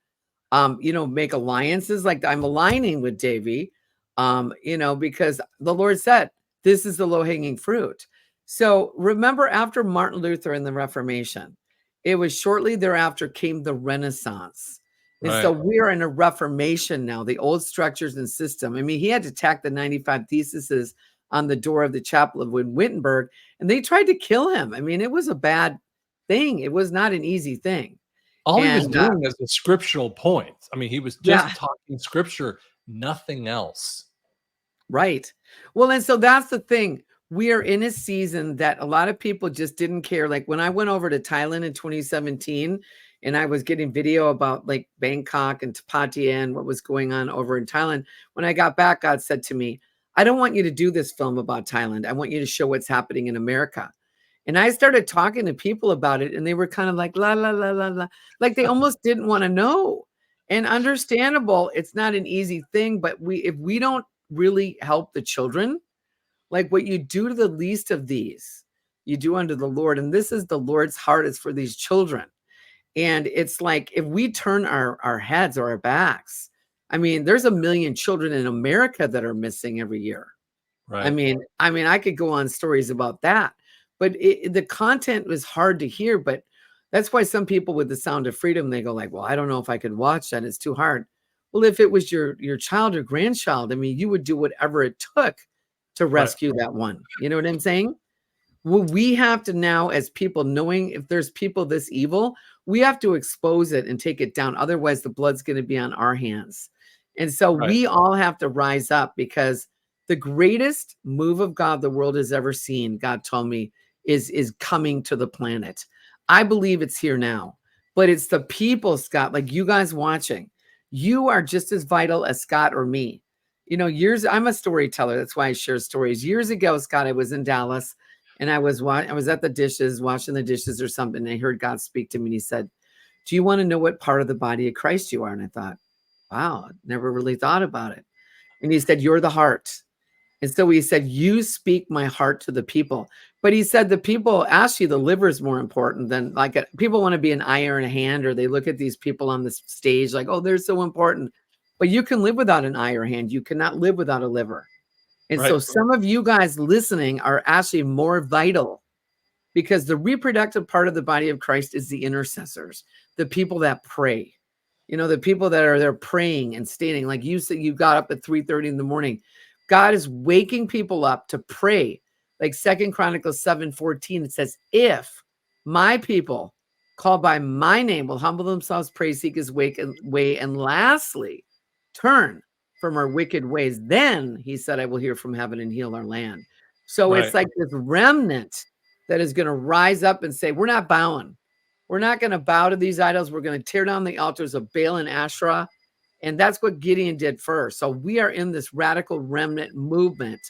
make alliances. Like I'm aligning with Davey, because the Lord said, this is the low hanging fruit. So remember after Martin Luther and the Reformation, it was shortly thereafter came the Renaissance. And so we're in a reformation now, the old structures and system. I mean, he had to tack the 95 theses on the door of the chapel of Wittenberg, and they tried to kill him. I mean, it was a bad thing. It was not an easy thing. All he was doing is a scriptural point. I mean, he was just talking scripture, nothing else. Right. Well, and so that's the thing. We are in a season that a lot of people just didn't care. Like when I went over to Thailand in 2017 and I was getting video about like Bangkok and Pattaya and what was going on over in Thailand. When I got back, God said to me, I don't want you to do this film about Thailand. I want you to show what's happening in America. And I started talking to people about it and they were kind of like, la, la, la, la, la. Like they almost didn't want to know. And understandable, it's not an easy thing, but if we don't really help the children, like what you do to the least of these, you do unto the Lord. And this is the Lord's heart is for these children. And it's like, if we turn our heads or our backs, I mean, there's 1 million children in America that are missing every year. I Right. mean, I could go on stories about that, but the content was hard to hear. But that's why some people with the Sound of Freedom, they go like, well, I don't know if I could watch that. It's too hard. Well, if it was your child or grandchild, I mean, you would do whatever it took to rescue that one. You know what I'm saying? Well, we have to now, as people, knowing if there's people this evil, we have to expose it and take it down. Otherwise, the blood's going to be on our hands. And so Right. we all have to rise up, because the greatest move of God the world has ever seen, God told me, is coming to the planet. I believe it's here now, but it's the people, Scott, like you guys watching. You are just as vital as Scott or me. You know, I'm a storyteller. That's why I share stories. Years ago, Scott, I was in Dallas. And I was at the dishes, washing the dishes or something. And I heard God speak to me, and he said, do you want to know what part of the body of Christ you are? And I thought, wow, I never really thought about it. And he said, you're the heart. And so he said, you speak my heart to the people. But he said, the people, actually, the liver is more important than, like, people want to be an eye or a hand, or they look at these people on the stage like, oh, they're so important. But you can live without an eye or hand. You cannot live without a liver. And so Right. some of you guys listening are actually more vital, because the reproductive part of the body of Christ is the intercessors, the people that pray, you know, the people that are there praying and standing. Like you said, you got up at 3:30 in the morning. God is waking people up to pray. Like 2 Chronicles 7:14, it says, if my people called by my name will humble themselves, pray, seek his way, and lastly, turn from our wicked ways, then he said, I will hear from heaven and heal our land. So Right. it's like this remnant that is going to rise up and say, we're not bowing. We're not going to bow to these idols. We're going to tear down the altars of Baal and Asherah. And that's what Gideon did first. So we are in this radical remnant movement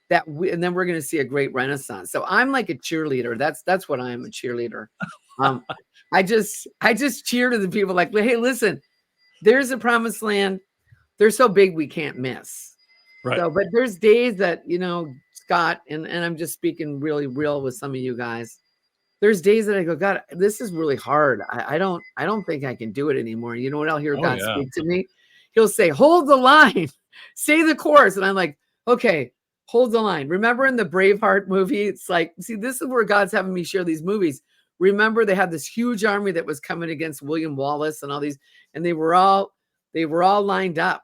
and then we're going to see a great renaissance. So I'm like a cheerleader. That's what I am, a cheerleader. I just cheer to the people like, hey, listen, there's a promised land. They're so big we can't miss. Right. So, but there's days that, you know, Scott, and I'm just speaking really real with some of you guys. There's days that I go, God, this is really hard. I don't think I can do it anymore. You know what? I'll hear Oh, God yeah. speak to me. He'll say, hold the line, say the chorus. And I'm like, okay, hold the line. Remember in the Braveheart movie, it's like, see, this is where God's having me share these movies. Remember, they had this huge army that was coming against William Wallace and all these, and they were all lined up.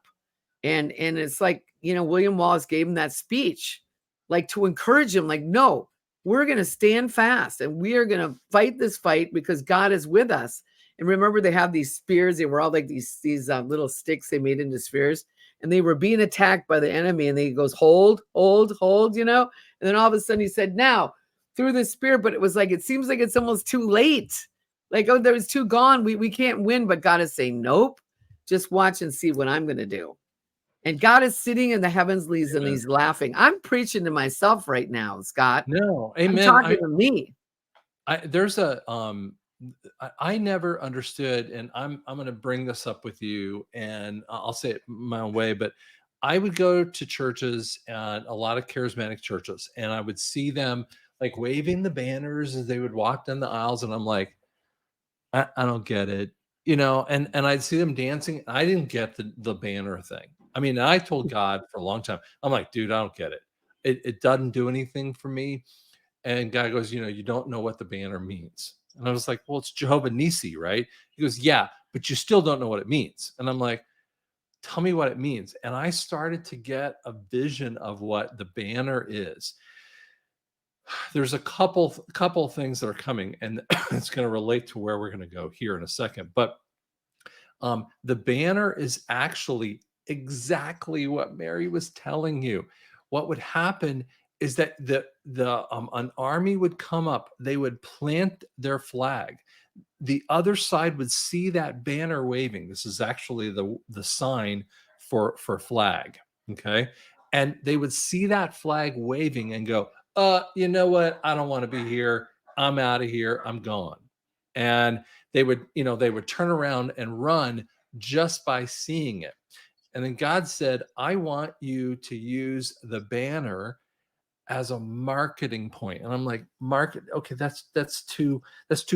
And it's like, you know, William Wallace gave him that speech, like to encourage him, like, no, we're going to stand fast and we are going to fight this fight because God is with us. And remember, they have these spears. They were all like these little sticks they made into spears, and they were being attacked by the enemy. And he goes, hold, you know, and then all of a sudden he said, now through the spear. But it was like, it seems like it's almost too late. Like, oh, there was too gone. We can't win. But God is saying, nope, just watch and see what I'm going to do. And God is sitting in the heavenlies and he's laughing. I'm preaching to myself right now, Scott. No, amen. I'm talking to me. There's a I never understood, and I'm going to bring this up with you, and I'll say it my own way, but I would go to churches, and a lot of charismatic churches, and I would see them like waving the banners as they would walk down the aisles, and I'm like, I don't get it, you know, and I'd see them dancing. I didn't get the banner thing. I mean, I told God for a long time, I'm like, dude, I don't get it. It doesn't do anything for me. And God goes, you know, you don't know what the banner means. And I was like, well, it's Jehovah Nissi, right? He goes, yeah, but you still don't know what it means. And I'm like, tell me what it means. And I started to get a vision of what the banner is. There's a couple things that are coming, and it's going to relate to where we're going to go here in a second. But the banner is actually exactly what Meri was telling you. What would happen is that an army would come up, they would plant their flag. The other side would see that banner waving. This is actually the sign for flag, okay? And they would see that flag waving and go, you know what? I don't want to be here. I'm out of here. I'm gone. And they would turn around and run just by seeing it. And then God said, I want you to use the banner as a marketing point. And I'm like, market, okay, that's too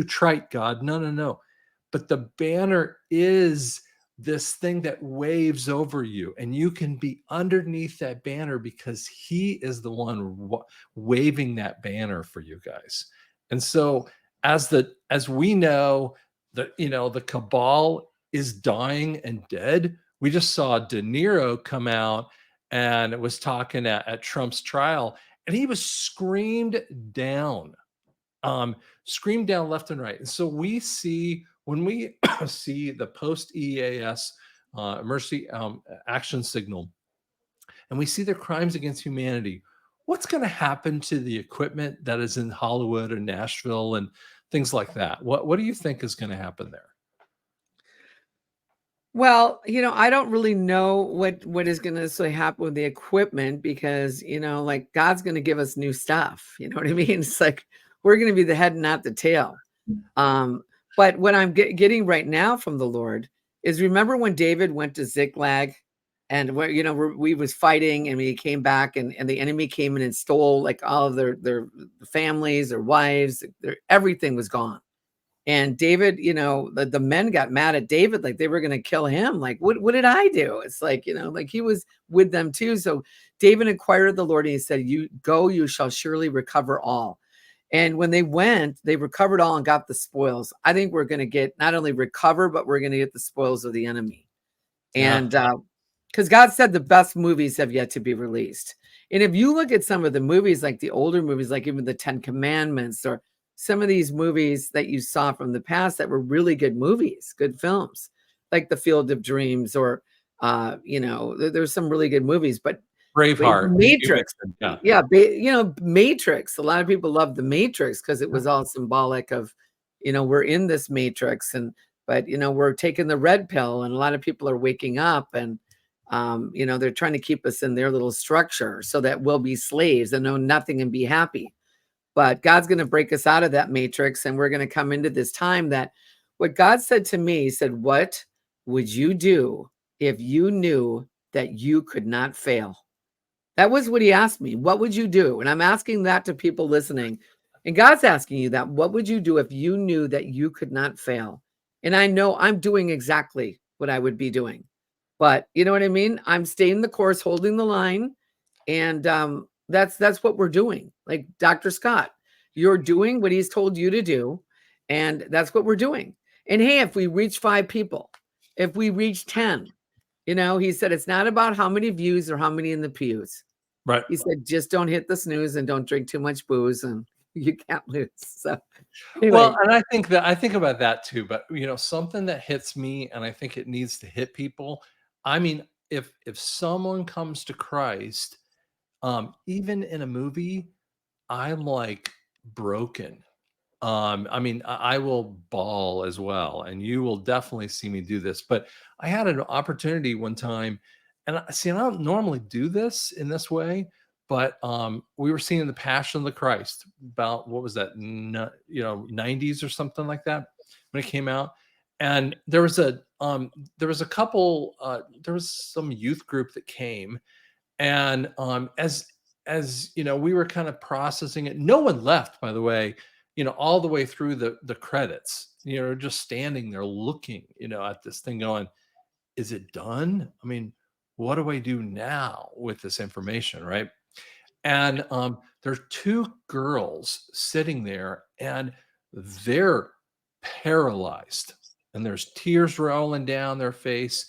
trite, God. No. but the banner is this thing that waves over you, and you can be underneath that banner because he is the one waving that banner for you guys. And so as we know that, the cabal is dying and dead. We just saw De Niro come out and was talking at Trump's trial, and he was screamed down left and right. And so we see, when we see the post EAS emergency action signal, and we see the crimes against humanity, what's going to happen to the equipment that is in Hollywood and Nashville and things like that? What do you think is going to happen there? Well, I don't really know what is going to necessarily happen with the equipment because, like God's going to give us new stuff. You know what I mean? It's like we're going to be the head and not the tail. But what I'm getting right now from the Lord is, remember when David went to Ziklag and where, we was fighting, and we came back and the enemy came in and stole like all of their families, their wives, everything was gone. And David, the men got mad at David, like they were going to kill him. Like, what did I do? It's like, like he was with them too. So David inquired of the Lord, and he said, "You go, you shall surely recover all." And when they went, they recovered all and got the spoils. I think we're going to get not only recover, but we're going to get the spoils of the enemy. And because God said the best movies have yet to be released. And if you look at some of the movies, like the older movies, like even the 10 Commandments, or some of these movies that you saw from the past that were really good movies, good films, like The Field of Dreams, or, there's some really good movies, but Braveheart, Matrix. Matrix. A lot of people love the Matrix because it was all symbolic of, we're in this Matrix, but we're taking the red pill, and a lot of people are waking up, and, they're trying to keep us in their little structure so that we'll be slaves and know nothing and be happy. But God's going to break us out of that matrix, and we're going to come into this time that what God said to me, he said, "What would you do if you knew that you could not fail?" That was what he asked me. What would you do? And I'm asking that to people listening. And God's asking you that. What would you do if you knew that you could not fail? And I know I'm doing exactly what I would be doing. But you know what I mean? I'm staying the course, holding the line. And that's what we're doing. Like Dr. Scott, you're doing what he's told you to do. And that's what we're doing. And hey, if we reach 5 people, if we reach 10, he said, it's not about how many views or how many in the pews. Right. He said, just don't hit the snooze and don't drink too much booze, and you can't lose. So anyway. Well, and I think about that too, but something that hits me, and I think it needs to hit people. I mean, if someone comes to Christ, even in a movie, I'm like broken. I mean, I will bawl as well, and you will definitely see me do this. But I had an opportunity one time, and I don't normally do this in this way, but we were seeing the Passion of the Christ, about what was that, 90s or something like that, when it came out. And there was a couple, there was some youth group that came, and as we were kind of processing it. No one left, by the way, all the way through the credits, just standing there looking, at this thing going, is it done? I mean, what do I do now with this information? Right. And there's 2 girls sitting there, and they're paralyzed, and there's tears rolling down their face.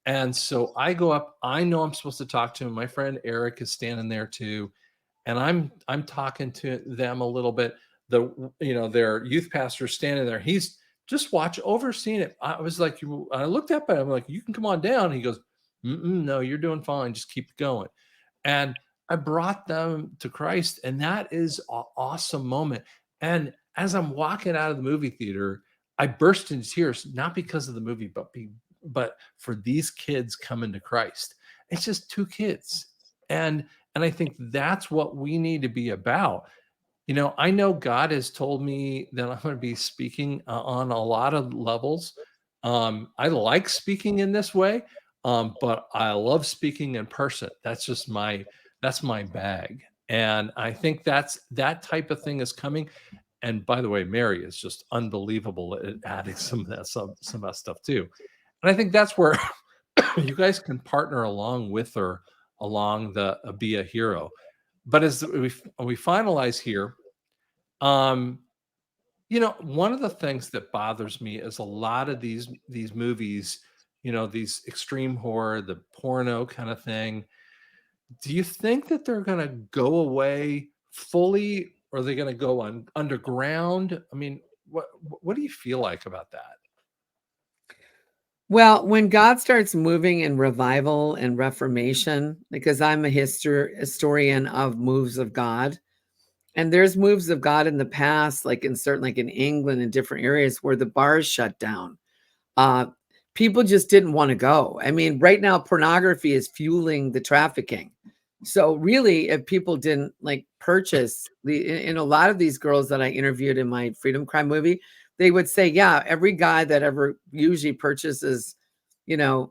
And so I go up, I know I'm supposed to talk to him. My friend Eric is standing there too. And I'm talking to them a little bit. Their youth pastor standing there. He's just overseeing it. I was like, I looked up at him, like, you can come on down. He goes, no, you're doing fine. Just keep going. And I brought them to Christ. And that is an awesome moment. And as I'm walking out of the movie theater, I burst into tears, not because of the movie, but for these kids coming to Christ. It's just 2 kids. And I think that's what we need to be about. I know God has told me that I'm going to be speaking on a lot of levels. I like speaking in this way, but I love speaking in person. That's my bag. And I think that type of thing is coming. And by the way, Meri is just unbelievable at adding some of that stuff too. And I think that's where you guys can partner along with her along the be a hero. But as we finalize here, one of the things that bothers me is a lot of these movies, these extreme horror, the porno kind of thing. Do you think that they're going to go away fully, or are they going to go on underground? I mean, what do you feel like about that? Well, when God starts moving in revival and reformation, because I'm a historian of moves of God, and there's moves of God in the past, like in England and different areas where the bars shut down. People just didn't want to go. I mean, right now, pornography is fueling the trafficking. So really, if people didn't purchase in a lot of these girls that I interviewed in my Freedom Crime movie, they would say, yeah, every guy that ever usually purchases,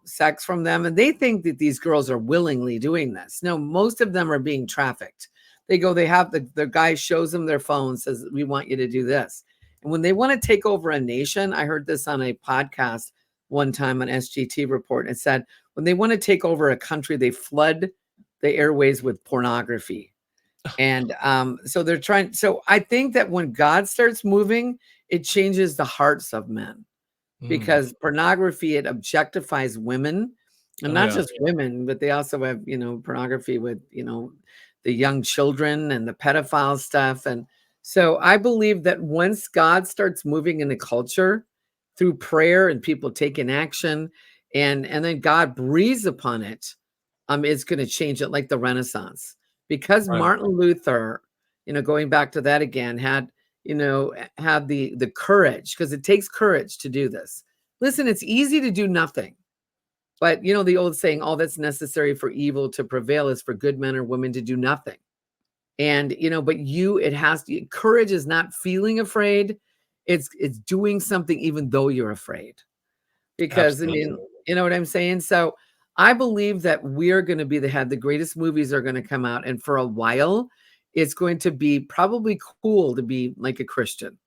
sex from them, and they think that these girls are willingly doing this. No, most of them are being trafficked. They have the guy shows them their phone, says, we want you to do this. And when they want to take over a nation, I heard this on a podcast one time on SGT Report. It said, when they want to take over a country, they flood the airways with pornography. And so they're trying. So I think that when God starts moving, it changes the hearts of men, because pornography, it objectifies women, and not just women, but they also have, pornography with, the young children and the pedophile stuff. And so I believe that once God starts moving in the culture through prayer and people taking action, and then God breathes upon it, it's going to change it, like the Renaissance. Because Right. Martin Luther, going back to that again, had the courage, because it takes courage to do this. Listen, it's easy to do nothing. But the old saying, all that's necessary for evil to prevail is for good men or women to do nothing. And, but it has to, courage is not feeling afraid. It's doing something even though you're afraid. Because Absolutely. I mean, you know what I'm saying? So I believe that we're going to be the greatest movies are going to come out. And for a while, it's going to be probably cool to be like a Christian.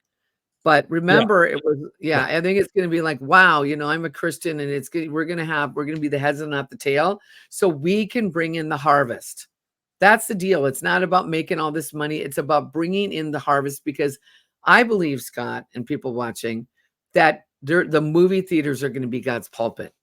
But remember, it was, I think it's going to be like, wow, I'm a Christian, and we're going to be the heads and not the tail. So we can bring in the harvest. That's the deal. It's not about making all this money. It's about bringing in the harvest, because I believe, Scott, and people watching, that the movie theaters are going to be God's pulpit.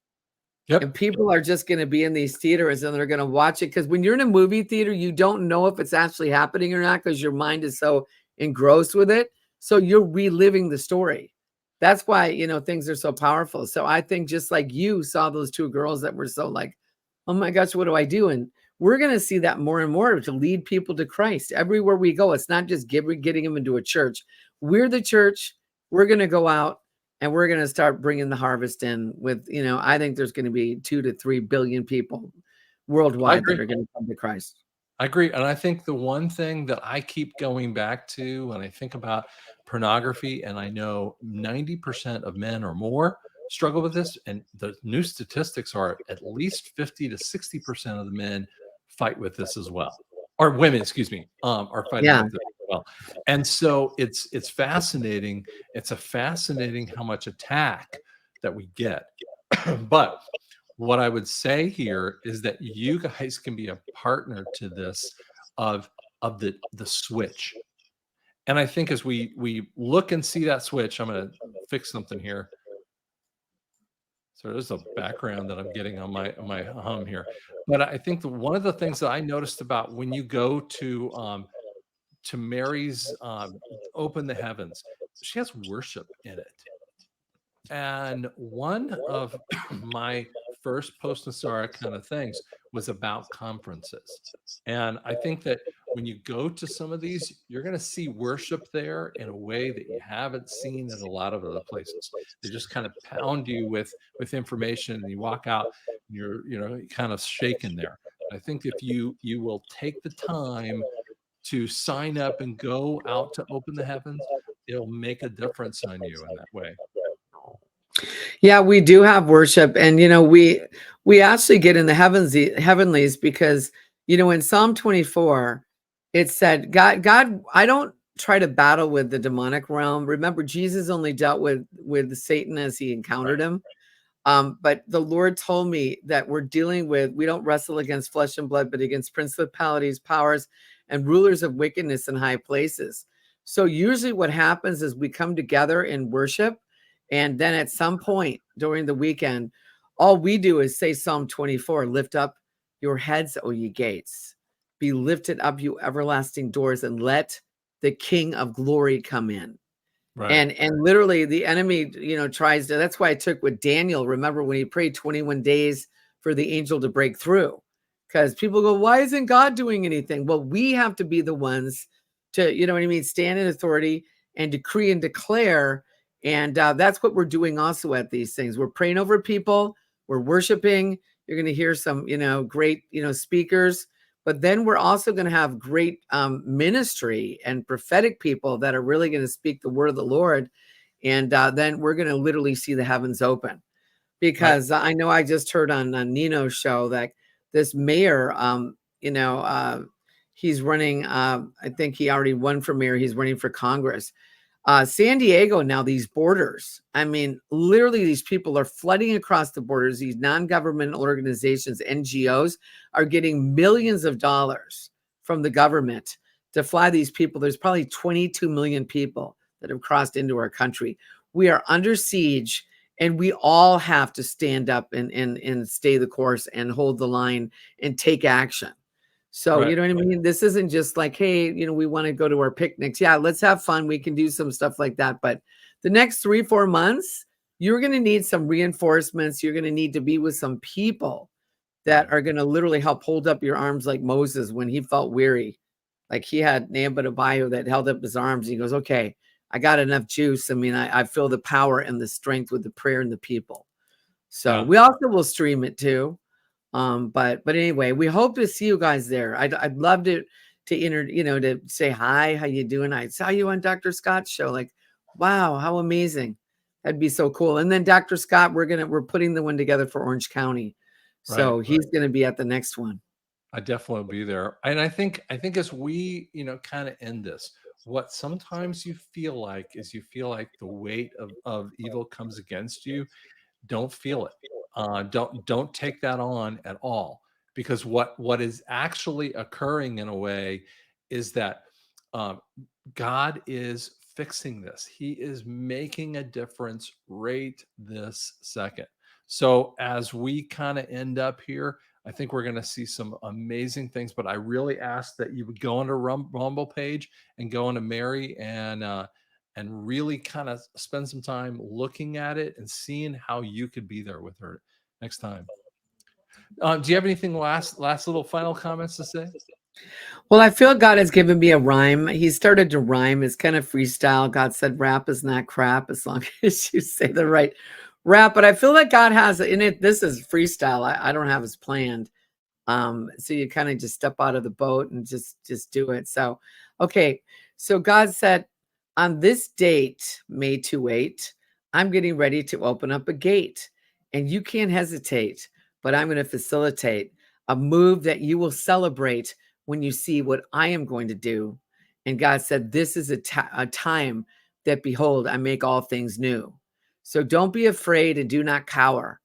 Yep. And people are just going to be in these theaters, and they're going to watch it. Because when you're in a movie theater, you don't know if it's actually happening or not, because your mind is so engrossed with it. So you're reliving the story. That's why, things are so powerful. So I think just like you saw those two girls that were so like, oh my gosh, what do I do? And we're going to see that more and more to lead people to Christ everywhere we go. It's not just getting them into a church. We're the church. We're going to go out and we're going to start bringing the harvest in with, I think there's going to be 2 to 3 billion people worldwide that are going to come to Christ. I agree. And I think the one thing that I keep going back to when I think about pornography, and I know 90% of men or more struggle with this, and the new statistics are at least 50 to 60% of the men fight with this as well. Or women, excuse me, are fighting with this as well. And so it's fascinating. It's fascinating how much attack that we get. But what I would say here is that you guys can be a partner to this of the switch. And I think as we look and see that switch, I'm going to fix something here. So there's a background that I'm getting on my hum here. But I think one of the things that I noticed about when you go to Meri's Open the Heavens, she has worship in it. And one of my first Post-NESARA kind of things was about conferences. And I think that when you go to some of these, you're going to see worship there in a way that you haven't seen in a lot of other places. They just kind of pound you with information, and you walk out, and you're kind of shaken there. I think if you will take the time to sign up and go out to Open the Heavens, it'll make a difference on you in that way. Yeah, we do have worship, and we actually get in the heavenlies because in Psalm 24 it said, God, I don't try to battle with the demonic realm. Remember, Jesus only dealt with Satan as he encountered him. But the Lord told me that we don't wrestle against flesh and blood, but against principalities, powers, and rulers of wickedness in high places. So usually what happens is we come together in worship, and then at some point during the weekend, all we do is say Psalm 24, lift up your heads, O ye gates, be lifted up, you everlasting doors, and let the King of glory come in. Right. And literally the enemy, tries to, that's why I took with Daniel. Remember when he prayed 21 days for the angel to break through, because people go, why isn't God doing anything? Well, we have to be the ones to, stand in authority and decree and declare. And that's what we're doing also at these things. We're praying over people. We're worshiping. You're going to hear some, great, speakers. But then we're also going to have great ministry and prophetic people that are really going to speak the word of the Lord. And then we're going to literally see the heavens open. Because I know I just heard on Nino's show that this mayor, he's running, I think he already won for mayor. He's running for Congress. San Diego now, these borders, I mean, literally these people are flooding across the borders. These non-governmental organizations, NGOs, are getting millions of dollars from the government to fly these people. There's probably 22 million people that have crossed into our country. We are under siege, and we all have to stand up and stay the course and hold the line and take action. So, you know what I mean? This isn't just like, hey, we want to go to our picnics. Yeah, let's have fun. We can do some stuff like that. But the next 3-4 months, you're going to need some reinforcements. You're going to need to be with some people that are going to literally help hold up your arms like Moses when he felt weary. Like he had Nehemiah that held up his arms. He goes, okay, I got enough juice. I mean, I feel the power and the strength with the prayer and the people. So we also will stream it too. But anyway, we hope to see you guys there. I'd love to to say hi, how you doing? I saw you on Dr. Scott's show. Like, wow, how amazing. That'd be so cool. And then Dr. Scott, we're putting the one together for Orange County. So he's going to be at the next one. I definitely will be there. And I think as we, kind of end this, what sometimes you feel like is the weight of evil comes against you. Don't feel it. Don't take that on at all, because what is actually occurring in a way is that God is fixing this. He is making a difference right this second. So as we kind of end up here, I think we're going to see some amazing things. But I really ask that you would go on to Rumble page and go into Meri and really kind of spend some time looking at it and seeing how you could be there with her next time. Do you have anything last little final comments to say? Well, I feel God has given me a rhyme. He started to rhyme. It's kind of freestyle. God said, rap is not crap as long as you say the right rap. But I feel like God has in it. This is freestyle. I don't have it planned. So you kind of just step out of the boat and just do it. So, okay. So God said, on this date, May 28, I'm getting ready to open up a gate, and you can't hesitate, but I'm going to facilitate a move that you will celebrate when you see what I am going to do. And God said, this is a time that, behold, I make all things new. So don't be afraid and do not cower,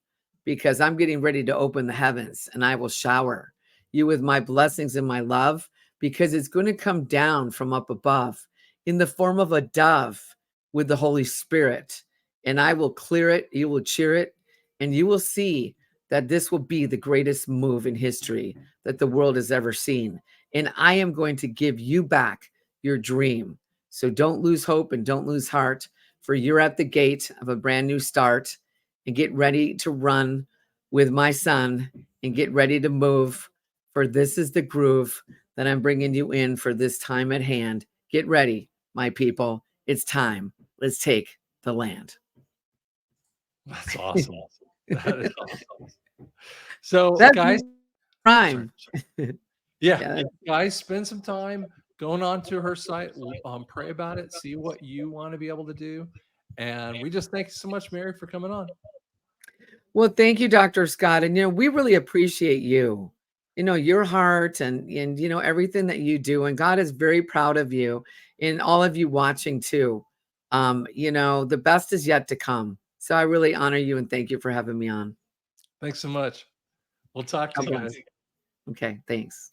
because I'm getting ready to open the heavens, and I will shower you with my blessings and my love, because it's going to come down from up above in the form of a dove with the Holy Spirit. And I will clear it, you will cheer it, and you will see that this will be the greatest move in history that the world has ever seen. And I am going to give you back your dream. So don't lose hope and don't lose heart, for you're at the gate of a brand new start. And get ready to run with my son and get ready to move, for this is the groove that I'm bringing you in for this time at hand. Get ready, my people. It's time. Let's take the land. That's awesome. That is awesome. So, That's guys, rhyme. Yeah, guys, spend some time going on to her site, pray about it, see what you want to be able to do. And we just thank you so much, Meri, for coming on. Well, thank you, Dr. Scott. And, we really appreciate you. your heart and everything that you do, and God is very proud of you, and all of you watching too. The best is yet to come. So I really honor you and thank you for having me on. Thanks so much. We'll talk to you Okay. guys. Okay, thanks.